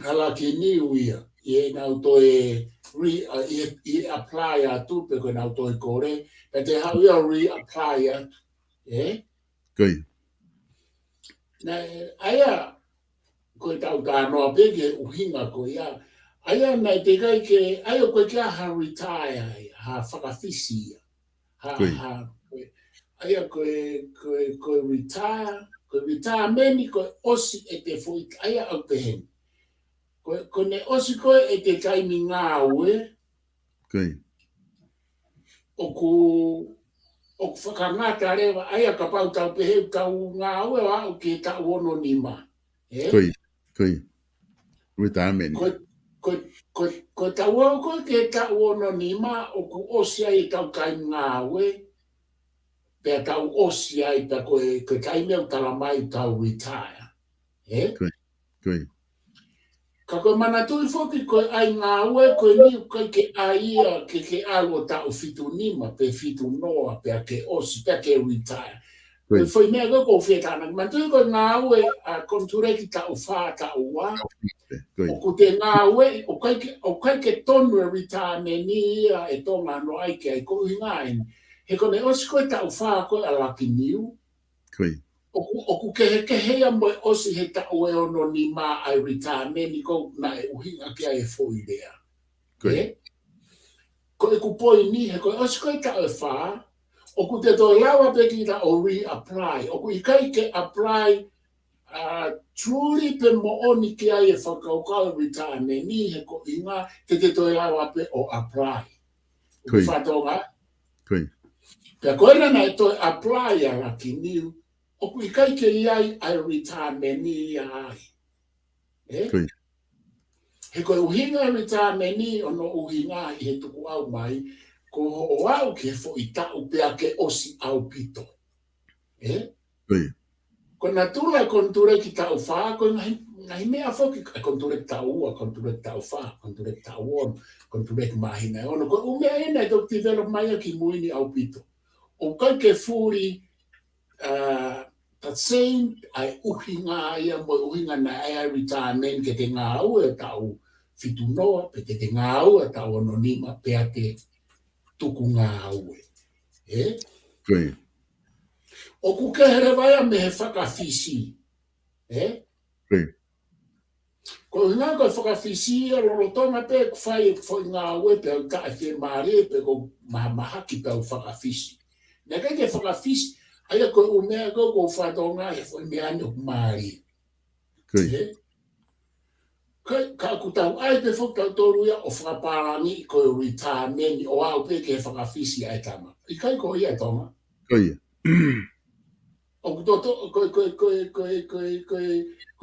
ala ki ni uia e na to e apply a tu pe ko na to kore pe te how you re apply koi na aya ko tau ka no pe ke uhinga ko ia aya na te kai ke ayo ko kia ha retire ha whakawhisi aya ko retire meni ko osi e te fui aya au te hen ko ne osi ko e te kai mi ngā ue o whakangata rewa aya ka pau tau pehe tau ngā ue wa o ke tau ono ni ma koi retirement ko tau au ko ke tau ono ni ma o ku osi ai tau kai ngā ue pe tau osi ai pe ko kai meu tala mai tau retire koi ka ko mana tui foki ko ai ngā ue ko ni ko ke aia ke alo tau fitu nima pe fitu noa pe ke osi pe ke retire foi mea ko fetana ma tui ko ngā ue a konture ki tau wha tau wa o ku te ngā ue o kai ke tonu e retirement ni e tonga no ai ke ai ko ingain he ko ne osi ko tau wha ko a laki niu o ku ke hea mo osi he tau e ono ni ma ai retirement ni ko na e uhinga ki ai foi lea ko e ku poi ni he ko osi ko tau e wha o ku te toi lawa pe ki ta o reapply o ku i kai ke apply truly pe mo oni ki ai e whakaukau retirement ni he ko inga te toi lawa pe o apply o whatonga pe koe na e toi apply a laki niu o ku i kai ke iai ai retirement ni ai he koe uhinga retirement ni ono uhinga i he tuku au mai ko o au ke fo i tau pea ke osi au pito. Ko na tula konture ki tau wha, ko ngai mea fo ki konture ki tau ua, konture ki tau wha, konture ki tau on, konture ki mahina. Ono ko umea ena e tok develop mai ki muini au pito. o kai ke furi ta same ai uhinga ia mo uhinga na ai retirement ke te ngā ua tau fitu noa pe te ngā ua tau anonima pe a te tuku ngā ua. Koi. O ku ke here vai a me he whakawhisi. Koi. Ko ngā koe whakawhisi a lorotonga pe ku whai ngā ua pe au ka e whi maare pe ko mahaki pe au whakawhisi. Nā kai ke whakawhisi aia koe o mea ko whatonga e whai mea ane ku maare. Koi. Ka ku tau ai pe whakatau toru ia o whakaparangi koe retirement o au pe ke whakawhisi ai tama. I kai ko ia tonga? Koi. O ku toto koe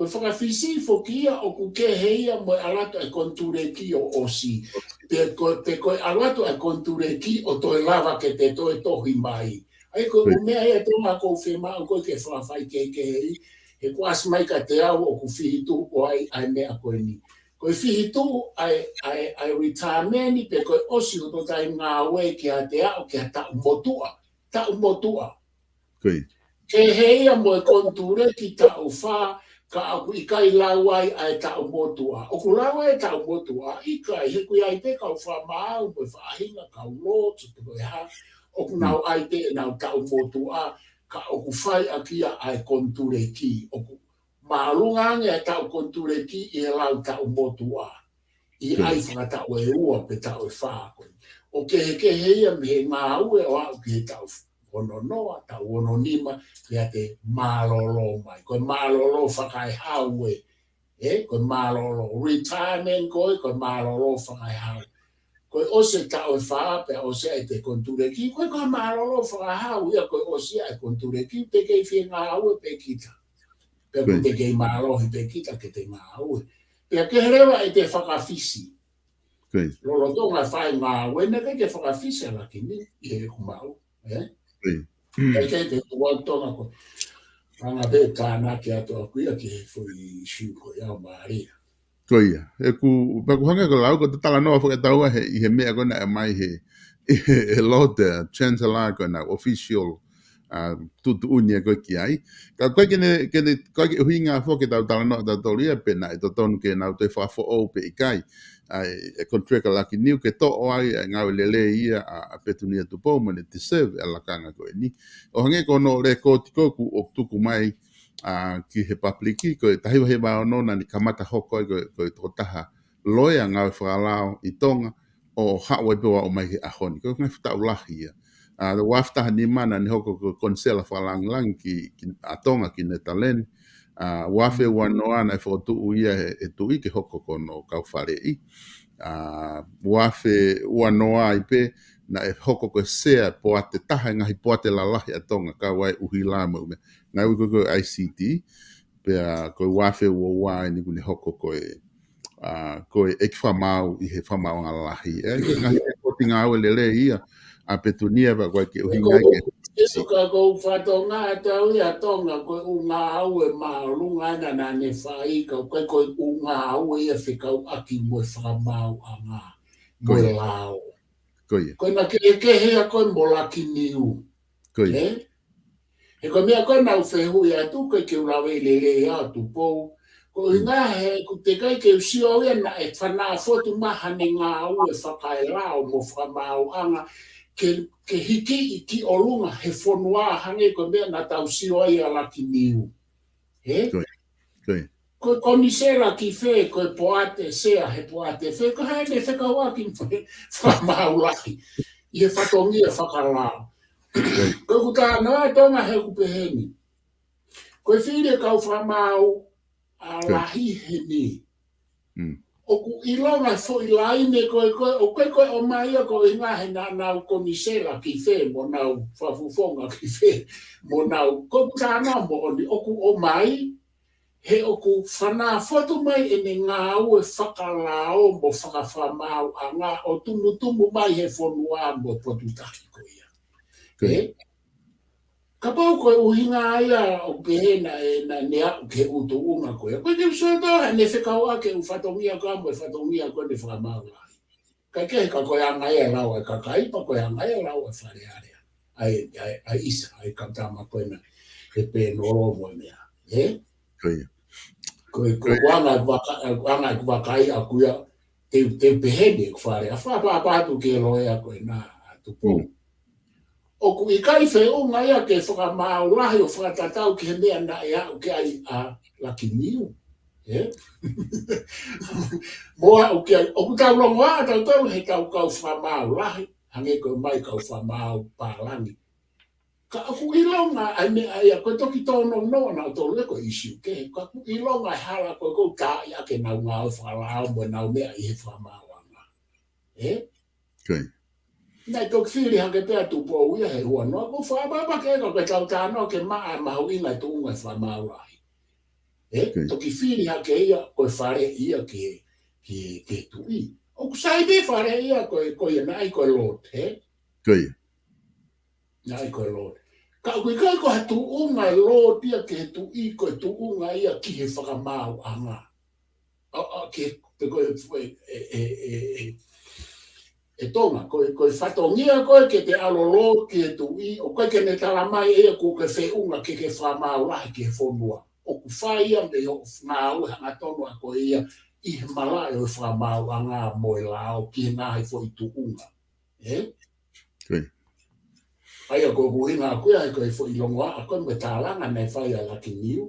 whakawhisi whokia o ku ke heia mo alato e kontureki o osi. Pe koe alato e kontureki o toi lava ke te toi tohi mai. Ai koe o mea ia tonga ko whema o koe ke whawhai ke hei. He kuas mai ka te au o ku whihitu o ai mea koe ni. Koe whihitu ai retirement ni pe koe osi o to tai ngā ue ki a te au ki a tau motua. Tau motua. Koi. Ke heia mo e konture ki tau wha ka aku i kai lauai ai tau motua. O ku lauai tau motua i kai he kui ai pe kau wha maau mo e whaahinga kau lotu te koe ha. O ku nau ai pe e nau tau motua. Ka o ku whai a kia ai konture ki. O ku maalungange ai tau konture ki i e lau tau motua. I ai whakatau e ua pe tau e wha. O ke heia me he ngā ue o au ki he tau ono noa, tau ono nima, kia te mālolo mai. Koe mālolo whakai haue. Koe mālolo retirement koe mālolo whakai haue. Koe ose tau e wha, pe ose ai te kontureki, koe mālolo whakai haue, ia koe ose ai kontureki, pe kei whia ngā haue pe kita. Pe te kei mālohi pe kita ke te ngā haue. Pe ke herewa e te whakawhisi. Lolo tonga whai ngā haue, neke ke whakawhisi ala ki ni, i he kumau. Kei te tuatonga ko. Anga pe tāna ki ato a kuia ki he fui shiu ko iau maaria. Koia. E ku hanga ko lau ko te tala noa whakataua i he mea kona e mai he lote chancellor kona official tutu unia koe ki ai. Ka koe koe ki uhinga whakatau tala noa tau tolia pena e to tonu ke nau te whafo o pe i kai. E kontreka laki niu ke to'o ai e ngau lele ia a petunia tupo mene te serve a lakanga koe ni. O hange kono le kōti kōku o tuku mai ki he papliki koe tahiwa he bao nona ni kamata hoko koe toko taha loia ngau whakalao i tonga o hawa pewa o mai he ahoni. Koe ngai whita ulahi ia. Waftaha ni mana ni hoko koe konsela whakalanglang ki a tonga ki Netaleni. Wafe wanoa na whakatu uia e tui ke hoko kono kau whare i. Wafe wanoa i pe na e hoko koe sea po ate taha ngahi po ate lalahi a tonga ka wai uhi lama ume. Ngai ui koe ICT pe koe wafe ua ni kune hoko koe eki whamau i he whamau ngalahi. Ngahi e koti ngā ue lele ia a petunia pa koe ke uhi ngai ke. Eso ka kou whatonga tau ia tonga koe u ngā aue maalunga na ne whai ka koe u ngā aue ia whikau aki moe whamau a ngā moe lao. Koe na ke hea koe molaki niu. He koe mea koe nau whehu ia tu koe ke urawe lele ia tu pou. Koe ngā he ku te kai ke usio ia na e whanā whotu maha ne ngā aue whakai lao mo whamau anga. Ke hiki i ki o lunga he whanua hange koe mea na tau sio ai ala ki niu. Koe komisera ki whe, koe poate sea he poate whe, koe hae ne whekau aki whamau laki. I he whatongia whakarao. Koe kuta noa tonga he kupeheni. Koe whire kau whamau a lahi he ni. O ku ilonga fo ilaine koe o mai ko inga he na komisela ki fe mo nau fafufonga ki fe mo nau ko kana mo o ku o mai he o ku fana foto mai e ngā ue whakalao mo whakawhamau a ngā o tumu mai he whanua mo potutaki ko ia. Ka pau koe uhinga ia o pehena e na nea ke utu unga koe. Koe ke usoto he ne whekau ake u whatongia ka mo e whatongia koe ne whakamau lai. Ka ke ka koe angai e lau e kakaipa koe angai e lau e whare area. ai isa ai katama koina e pe no romo mea ko anga vakai akuia te pehene ko fare a fa pa tu ke loia ko na tu po o ku i kai fe o ngai ke fra ma ora o fra tatau ke me na ya o ke ai a la kimiu moa o ke o ku tau longa tau he tau kau fra ma ora hange ko mai kau fra ma pa langi ka aku ilonga ai me ai ko toki tono no na to le ko issue ke ka aku ilonga hala ko ta ya ke na nga fra la mo na me ai fra ma wanga okay na tok fili hange pe tu po ia he ho no ko fa ba ke ko tau ta no ke ma ho ina tu nga fra ma wa toki fili hange ia ko fare ia ke tu i o ku sai be fare ia ko ia na ko lot okay na ko lot ka ku kai ko tu unga lot ia ke tu i ko tu unga ia ki he fa ma anga ke ko e tonga ko fatongia ko ke te alolo ke tu i o ko ke ne tala mai e ko ke fe unga ke fa ma ula ke fonua o ku fai am de o na u ha tono ko ia i mala e fa ma anga mo la o ki na i fo tu unga ai ko buina ko ai ko fo i longa ko me tala na me fai ala ki niu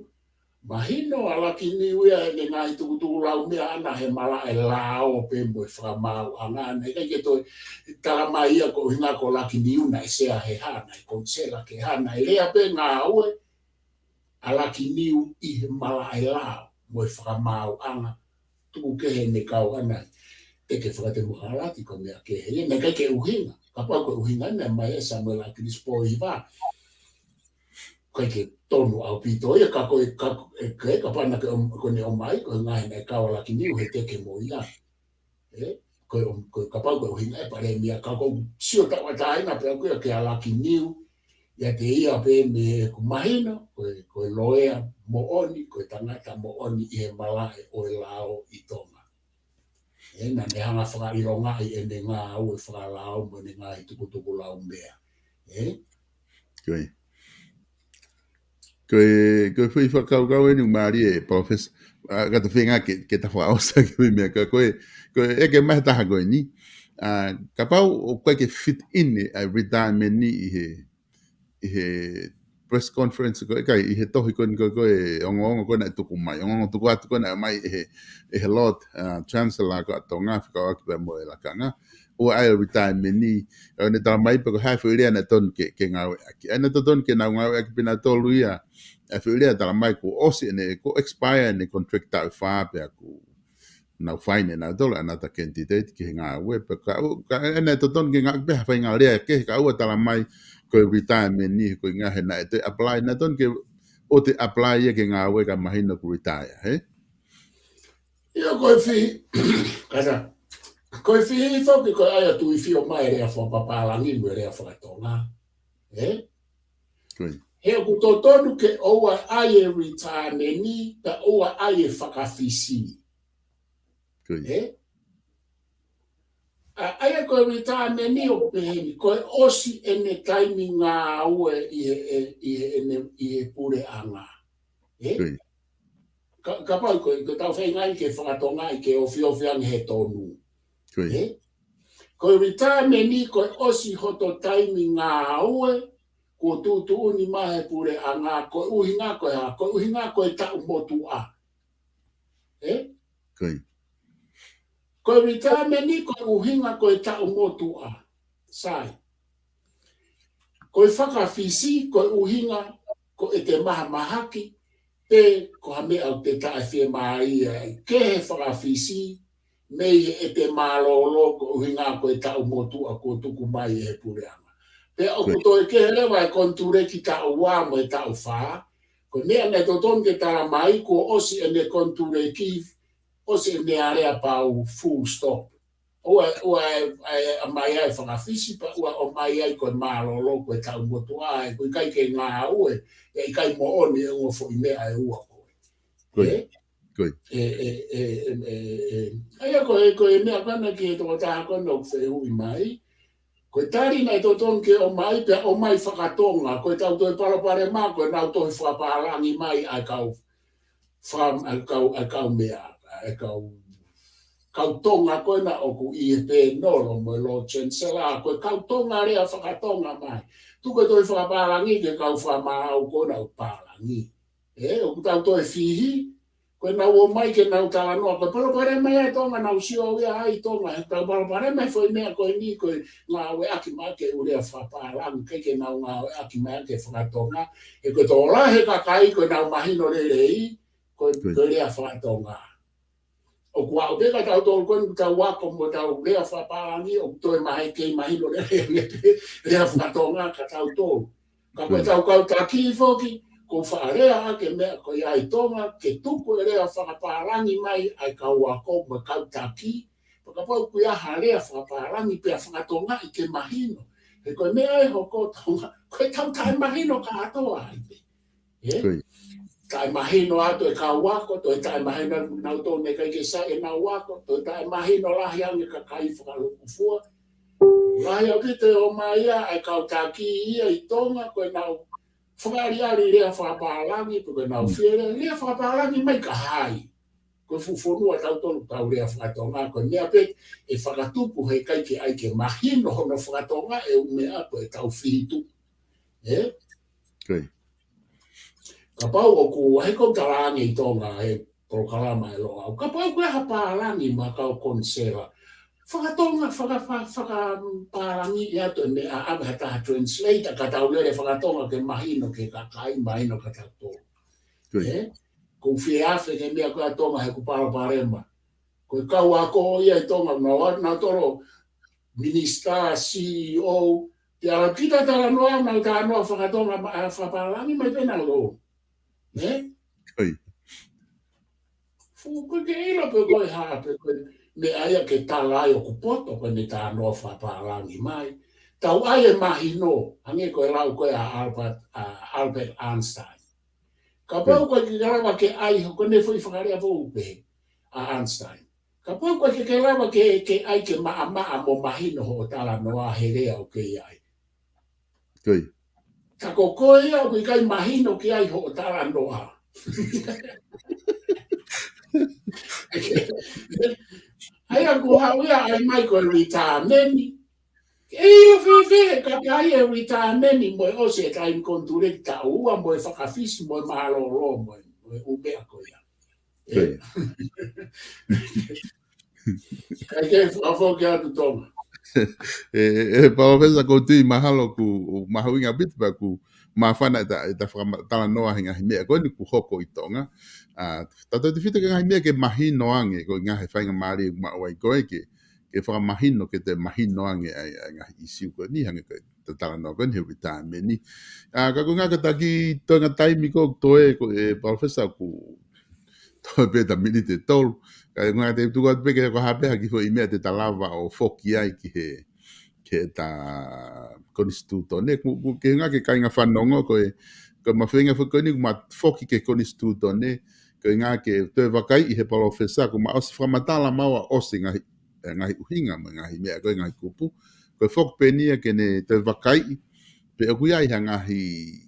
mahino ala ki niu ia ne ngai tu la me ana he mala e la o pe mo fra ma anga ne ke to tala mai ko hinga ko la ki niu na se a he ha na ko se la ke ha na le a pe nga o ala ki niu i mala e la mo fra ma anga tu ke ne ka o ana ke fra te mo ala ti ko me ke he ne ke uhinga kapa ko uhinga na mai esa mo la ki dispo i va ko ke tonu au pito ia ka ko ka pana ko ne o mai ko ngai na ka wala ki niu he te ke mo ia ko ka pa ko hinga e pare mia ka ko sio ta wa tai na pe ko ke ala ki niu ia te ia pe me ku mahina ko loea mo oni ko tangata mo oni e mala e o lao i tonga na ne hanga fra i longa i ende nga au e fra lao mo ne nga i tuku lao mea ko fui fa kau e ni mari e profes ka te finga ke ta fa osa ke me ka ko e ke ma ta go ni ka pau o ke fit in a retirement ni he press conference ko kai i he tohi ko e ongo ko na tuku mai ongo tuku atu ko na mai e lot chancellor ko tonga ka ka mo la kanga o ai retirement ni ne ta mai pe ko ha fu ile na ton ke nga aki ana to ton ke na nga aki pina to luia e fu ile ta mai ko osi ne ko expire ne contract ta fa pe ku na fine na dola na ta candidate ke nga we pe ka ana to ton ke nga pe fa nga le ke ka o ta mai ko retirement ni ko nga he na te apply na ton ke o te apply ke nga we ka mahina ku retire ia ko fi kasa ko fi fo ki ko ai tu fi o mai rea fo papa la ni mo rea fo tonga he ku to tonu ke o ai retirement ni ta o ai fakafisi ai ko retirement ni o pe ko osi ene timing nga o i pure anga ka pa ko ta fe ngai ke fa tonga ke o fi ang he tonu ko retirement ni ko osi hoto timing nga o ko tu ni mai pure anga ko uhinga ko ta motu a ko retirement ni ko uhinga ko ta motu a sai ko faka fisi ko uhinga ko ete mahaki pe ko hame au te ta fe mai ke faka fisi me ete malolo ko uhinga ko ta motu a ko tuku mai e pure anga pe o ko to ke hele vai konture ki ta wa mo ta fa ko ne ane to ton ke ta mai ko osi ene konture ki osi ne area pa full stop o mai ai fa fisi pa o mai ai ko malolo ko ta motu ai ko kai ke nga o e kai mo oni o fo ime ai o ai ko me akana ki to ta ko no fe hu mai Koe tari nei tō tōn ke o mai pe o mai whakatonga, koe tau toi parapare mā, koe nau toi whaparangi mai ai kau mea, ai kau tonga koe na oku i e pe nolo mo lo chancellor, koe kau tonga rea whakatonga mai. Tu koe toi whaparangi ke kau whamau koe na uparangi. O tau toi whihi, koe nau o mai ke nau tala noa, koe parapare mea tonga nau sio wea hai tonga, tau parapare mea foi mea koe ni koe ngā we aki mai ke urea whaparangi, ke nau ngā we aki mai ke whakatonga, e koe tō lahe kakai koe nau mahino rei, koe rea whakatonga. O kua o peka tau tō koe tau wako mo tau rea whaparangi, o toi mahi kei mahino rea whakatonga ka tau tō. Ka koe tau kau taki whoki, ko whaarea ke mea ko iai tonga, ke tupu e rea whakaparangi mai ai kau wako mo kau taki, pakapau kuia harea whakaparangi pia whakatonga i ke mahino. He koe mea e hoko tonga, koe tau tai mahino ka atoa ai. Tai mahino ato e kau wako, toi tai mahino nau tōne kai ke sa e nau wako, toi tai mahino lahi ange ka kai whakaluku fua. Lahi au kite o mai ai kau taki ia i tonga, koe nau whakariari rea whaparangi, koe nau whiere, rea whaparangi mai ka hai. Koe fufonua tau tonu tau rea whakatonga, koe mea pek e whakatupu hei kai ke ai ke mahino hono whakatonga e umea koe tau whihitu. Ka pau o ku hei kou tarangi i tonga e porokalama e loa. Ka pau koe haparangi ma kau konsera. Whakatonga, whakaparangi i ato me a ame hata translate ka tau lere whakatonga ke mahino ke kakai mahino ka tau tō. Kung whiawhi ke mea koe tonga he ku paraparema. Koe kau ako ia i tonga na toro minister, CEO, te ara kita tala noa na ka noa whakatonga whaparangi mai pena lo. Koe ke ila pe koe hape koe me aia ke talai o kupoto koe ne tā noa whaparangi mai. Tau aia mahino, hange koe lau koe a Albert Einstein. Ka pau koe ke rawa ke ai, koe ne fui whakarea vōpe a Einstein. Ka pau koe ke rawa ke ai ke maa mo mahino ho tala noa herea o ke ai. Ka koe ia o kai mahino ke ai ho tala noa. Ai a kuhauia ai mai koe retirementi. Ei o whiwhi ka kai e retirementi mo e ose ka im konturek ta ua mo e whakawhisi mo e mahaloro mo e ubea koe ia. Kai ke whakawhoki atu tonga. Professor Kotui mahalo ku mahuinga bitba ku mawhana ta whakamata noa hinga himea koe ni ku hoko i tonga. Tato te whita ka ngai mea ke mahino ange ko ngahe whainga maari mawai koe ke whakamahino ke te mahino ange ai ngahi isiu koe ni hange koe te tala noa koe ni he retirement ni. Ka ko ngā kataki toinga taimi ko toe ko professor ku toe peta minite tolu. Ka ngā te tuka peke ko hapea ki fo i mea te talawa o foki ai ki he ke ta konstituto ne ke ngā ke kainga whanongo koe ko mawhinga whakoni ma foki ke konstituto ne ko ngā ke te wakai i he professor ko ma os whamatala maua osi ngahi uhinga ma ngahi mea koe ngahi kupu ko fok penia ke ne te wakai pe o kuia i hangahi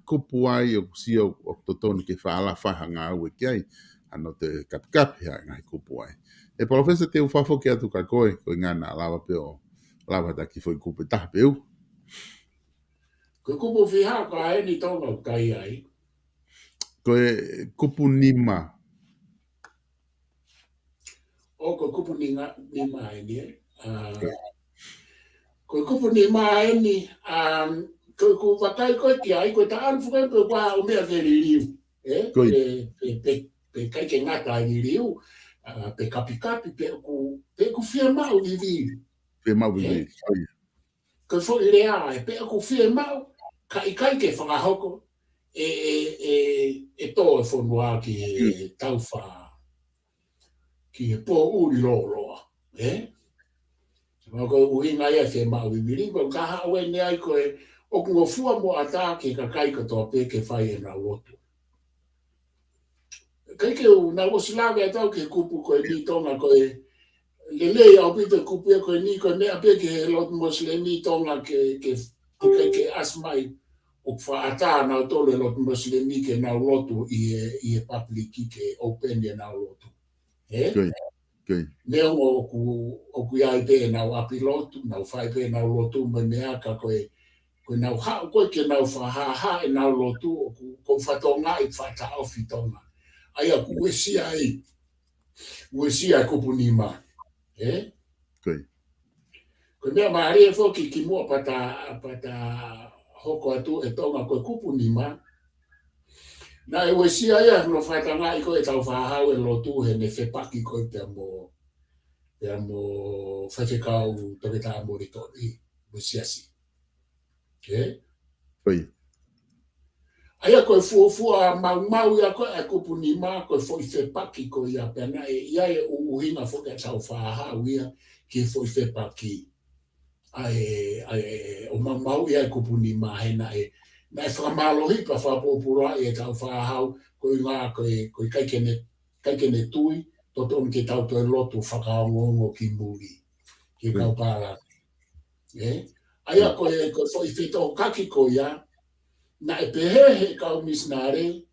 kupu ai o kusio o totoni ke whaala whahanga au e kiai ano te kapi ngahi kupu ai e professor te uwhafoki atu ka koe ko ngā na lawa pe o lawa ta ki foi kupu taha peu Koe kupu whiha ka e ni tonga kai ai. Koe kupu nima. O koe kupu nima e ni e. Koe kupu nima e ni, koe ku wakai koe ki ai, koe ta anu fukai pe kua o mea ke ririu. Pe kai ke ngata i ririu, pe kapi pe ku whia mau i viri. Whia mau i viri. Koe fo i rea e pe ku whia mau, kai ke whakahoko, e tō e whonua ki e tauwha, ki e pō uri loa. Koe uhinga ia whia mau i viri, koe kaha ue ne ai koe, o kungo fua mo ata ke ka kai katoa pe ke whai e na lotu. Kai ke u na wosilawe atau ke kupu koe ni tonga koe le au pito kupia ko ni ko ne ape ke lot muslimi tonga ke asmai o whaata na tole lot muslimi ke na lotu i publiki ke open na lotu. Ne o ku ia pe na api lotu na fai pe na lotu me mea ka ko na ha ko ke na ha na lotu ko fatonga i fata ofitonga. Ai ku wesia ko punima. Ko mea maari foki ki mua pata hoko atu e tonga koe kupu ni ma. Na e wesia ia no whaitanga i koe tau whahau e lotu he ne whepaki koe pia mo whewhekau toke tā mori tori. Wesia si. Aia koe fuafua mau ia koe e kupu ni ma koe foi whepaki koe ia pia na ia e uhinga foke tau whahau ia ki foi whepaki. O mau ia kupu ni ma he na e whamalohi pa whapopura e tau whahau koe ngā koe kaikene tui toton ke tau toi lotu whakaongongo ki muri ki kau pāra. Aia koe foi whito kaki koe ia na e pehehe kau misnare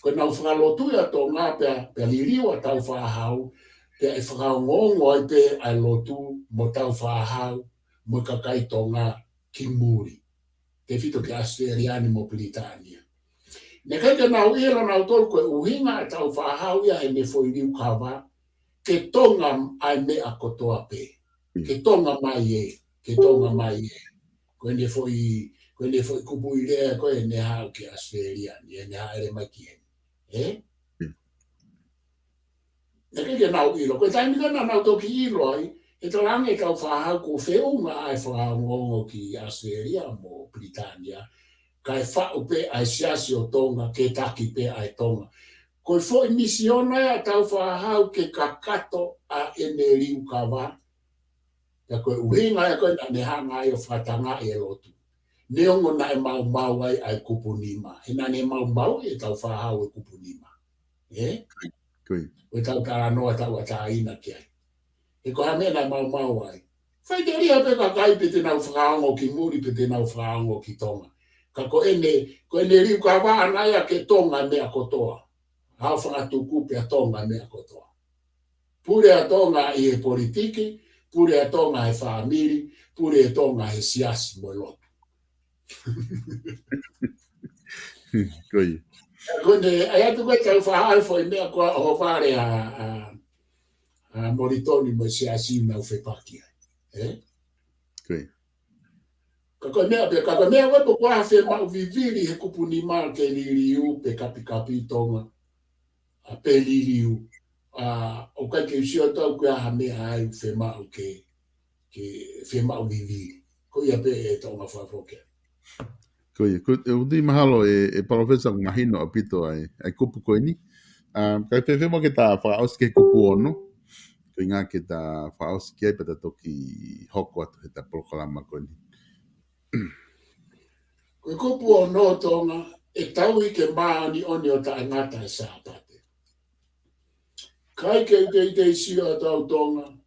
koe nau whakalotu ia tō ngā pia liriwa tau whahau pia e whakaongongo ai pe ai lotu mo tau whahau mo kakai tonga ki muri. Te fito ke Australiani mo Britania. Ne kai ke nau ira nau tolu koe uhinga e tau whahau ia he ne foi riu kawa ke tonga ai me a kotoa pe. Ke tonga mai e. Koe ne foi kupu i rea koe ne hao ke Australiani e ne haere mai ki he. Ne kai ke nau ilo. Koe taimika na nau toki ilo ai e talange kau whahau ko whiunga ai whahangongo ki Australia mo Britania. Kai whau pe ai siasi o tonga, ke taki pe ai tonga. Koe fo misiona ia tau whahau ke kakato a ene riu kawa. Ka koe uhinga ia koe na ne hanga ai o whatanga e lotu. Neongo na e mau ai kupunima. Hina ne mau e tau whahau e kupunima. Koe tau taranoa tau ataina ki ai. E ko ha mena mau ai. Fai te ria pe kakai pe te nau whakaongo ki muri pe te nau whakaongo ki tonga. Ka ko ene riu ka waa anaia ke tonga mea kotoa. Hau whakatuku pe a tonga mea kotoa. Pure a tonga i e politiki, pure a tonga e whaamiri, pure a tonga e siasi mo lotu. Kone, ai atu koe tau whahau fo i mea koa o whare moritoni mo siasi na whepaki ai. Kako mea wepo kwa hafe mau viviri he kupu ni maa ke liriu pe kapi tonga a pe liriu o kai ke usio tau kua ha mea ai fe mau ke fe mau viviri ko ia pe e tonga whafoke. Udi mahalo e Professor Mahino apito ai kupu koe ni. Kai pe mo ke ta whaos ke kupu ono. Koe ngā ke ta whaos ke pata toki hoko atu he ta polokalama koe ni. Koe kupu o no tonga e tau i ke maa ni oni o ta angata e sāpate. Kai ke te sio o tau tonga,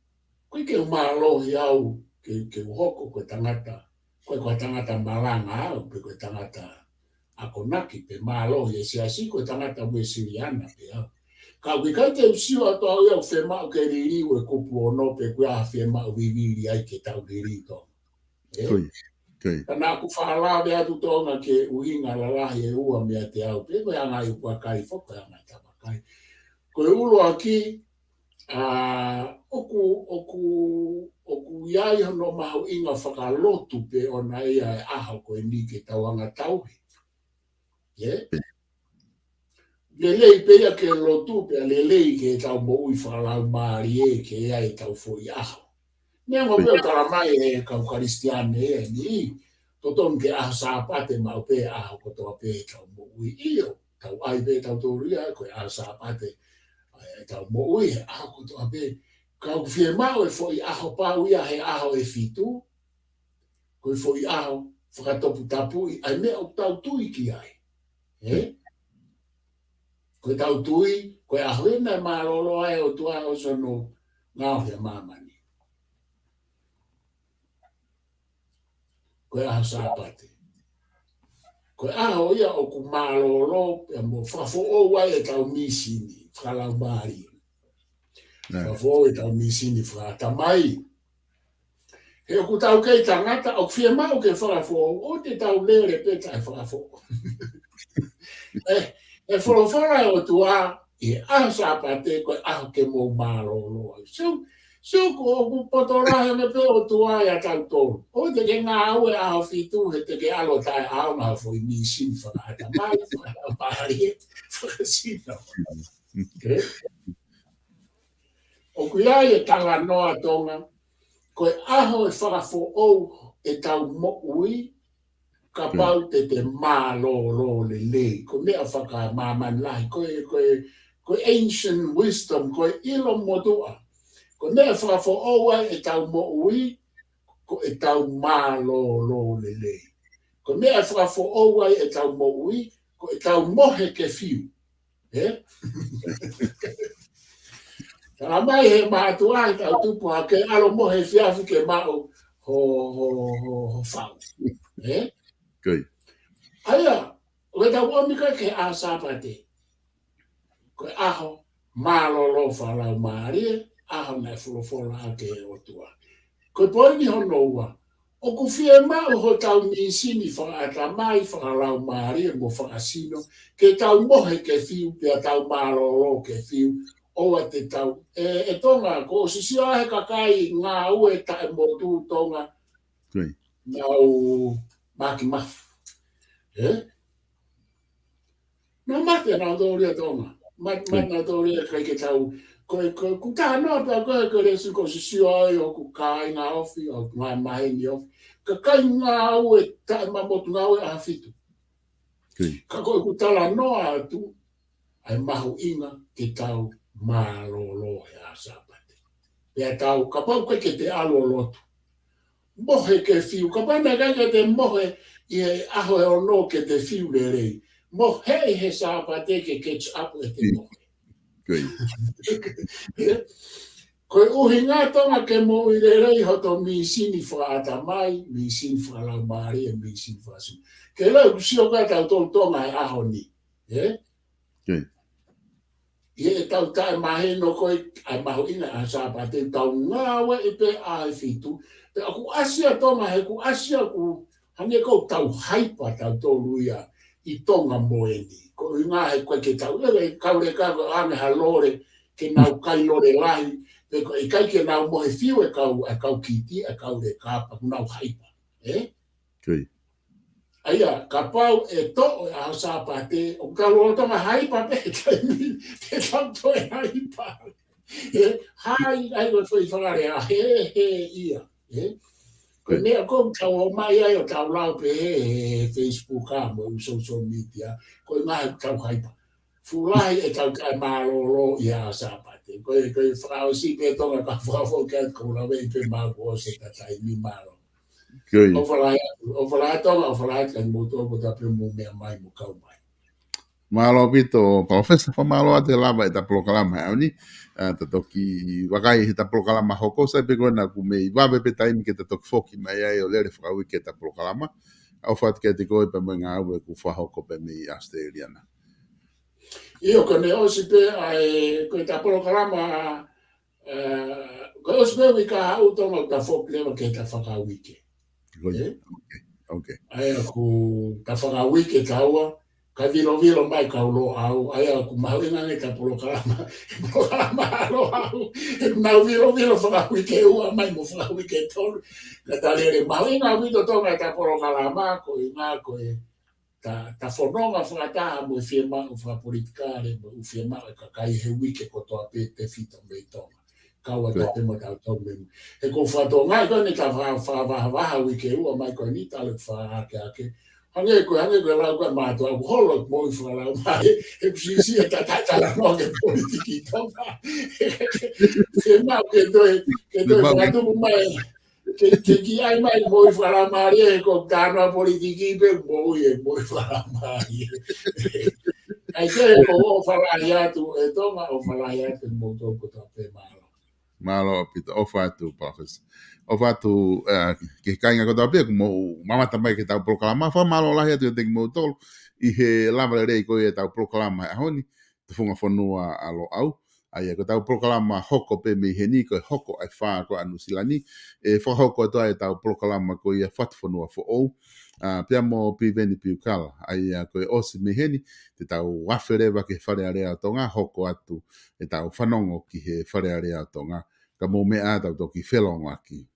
koe ke umalohi au ke hoko koe tangata, koe tangata malanga au, pe koe tangata akonaki, pe malohi e siasi koe tangata mue siriana pe au. Ka kai te sio o tau iau whemau ke ririu e kupu o no pe koe a whemau viviri ai ke tau ririu tonga. Kana aku whaalawe atu tonga ke uhinga lalahi e ua mea te au. Pe koe anga i kua kai whoka anga i tawakai. Koe ulo aki, oku iai hono mahu inga whakalotu pe ona ia e aho koe ni ke tauanga tauhi. Lelei pe ia ke lotu pe lelei ke tau mo ui whakalau maari e ke ia e tau fo i aho. Nea mo peo taramai e kau karistiane e ni, toton ke aho sāpate mau pe aho kotoa pe tau mo ui iyo. Tau ai pe tau tōria koe aho sāpate tau mo ui aho kotoa pe. Kau whie mau e fo i aho pau ia he aho e fitu. Koe fo i aho whakatopu tapu i ai mea o tau tui ki ai. Koe tau tui, koe aho ina maroro ai o tua o sono ngāo hea mamani. koe aha sapate. Koe aha o ia o ku malolo pe mo fafo o wai e tau misini whalau maari. Fafo e tau misini whatamai. He o ku tau kei tangata o whia mau ke whakafo o te tau lere peta e whakafo. E whakafora o tua e aha sapate koe aha ke mo malolo. So ko ku potorahe me pe o tua ya tau tolu. O te ke ngā au e aha fitu he te ke alo tai au ngā fo i misin whakata mai, whakapari, whakasino. O kuia e tanga noa tonga, koe aho e whakafo ou e tau mo ui, ka pau te mālo le le. Ko mea whaka māman lahi, koe ancient wisdom, koe ilo motua. Ko mea whakafo oua e tau mo ui, ko e tau mālo le le. Ko mea whakafo oua e tau mo ui, ko e tau mohe ke fiu. Tara mai he mātua i tau tupu ha ke alo mohe fiafi ke mau ho whau. Aia, o tau omika ke a sapate. Ko aho mālo whalau maarie, aho nei whulofora ake o tua. Ko poi ni hono ua. O ku fie mau ho tau misini whakaata mai whakalau maari mo whakasino. Ke tau mohe ke fiu, pia tau mālo ke fiu. Oa te tau. E tonga, ko sisi ahe kakai ngā ue tae mo tū tonga. Nau maki mafu. Nā mate nā tōria tonga. Mate nā tōria kai ke tau. Ku tā noa pia koe resu ko sisi ahe o ku kai ngā ofi o ngā mahini ofi. Ka kai ngā ue tae mamotu ngā ue a fitu. Ka koe ku tala noa atu. Ai mahu inga ke tau mālo he a sapate. Pea tau, ka pau ke te alo lotu. Mohe ke fiu, ka pana kake te mohe i aho e ono ke te fiu le rei. Mohe he sapate ke catch up e te mohe. Koe uhi ngā tonga ke mo i le rei hoto misini whaata mai, misini whalau maari e misini whasu. Ke lau kusio ka tau tō tonga e aho ni. Ie tau tae mahe no koe ai mahu ina a sapate tau ngawe i pe a fitu. Te aku asia tonga he ku asia ku hange kou tau haipa tau tō luia i tonga moeni. Ko i ngā he koe ke tau lere kaure kako ane halore ke nau kai lore lahi. Pe ko i kai ke nau mohe fiu e kau kiti e kaure kapa ku nau haipa. Aia, ka pau e to a sapate, o ka lo tonga haipa pe te tau to e haipa. Hai, ai ko foi whakare a he ia. Ko mea kou tau o mai ai o tau lau pe Facebook a mo social media, ko mai tau haipa. Fulai e tau kai mālo i a sapate. Ko whakao si pe tonga ka whakao kai ko la wei pe mālo se ka tai mi mālo. O whalai tonga, o whalai kai moto ko tape mo mea mai mo kau mai. Malo pito, profesa fa malo ate lava e ta plokalama au ni, ta toki wakai he ta plokalama hoko sa pe kona ku mei wabe pe taimi ke ta toki foki mai ai o lere whakau ke ta plokalama, au what ke te koe pe mo ngā au e ku whahoko pe mei Australiana. Io kone osi pe ai koe ta plokalama, koe osi pe wika hau tonga ta foki lewa ke ta whakau ike. Ai aku ta whakau ike taua, ka vilo mai ka ulo au, ai aku mahuinga nge ka polokalama alo au, e mau vilo whakau ike ua mai mo whakau ike tolu, ka talere mahuinga wito tonga ta polokalama, ko i ngā koe ta whanonga whakataha mo i whiema o whakapolitikare, mo i whiema e ka kai he wike ko toa pe te whito mei tonga. Kaua ta te mo tau tau memu. E ko whato ngai koe ni ka whawaha wike ua mai koe ni tale whaake ake. Hange koe lau koe mātua, ku holo mo i whalau mai, e kusisi e tatala no ke politiki tonga. Ke mau ke toi whakatumu mai, ke ki ai mai mo i whalau mai, e ko tāna politiki pe mo i whalau mai. Ai te ko o whalai atu, e tonga o whalai atu mo tōko tā pe mālo. Malo pita ofa tu professor. Ofa tu ke kainga ko tape mo mama tamai ke tau proklama fa malo la ya tu te mo tol I he lava rei ko e tau proklama honi tu funga fonua alo au ai ko tau proklama hoko pe me he ni ko hoko ai fa ko anu silani e fa hoko to ai tau proklama ko ia fat fonua fo o pia mo pi veni pi kala ai ko e osi me heni te tau wafere wa ke fare area tonga hoko atu e tau whanongo ki he whare area tonga ka mō mea tau toki whelongo aki.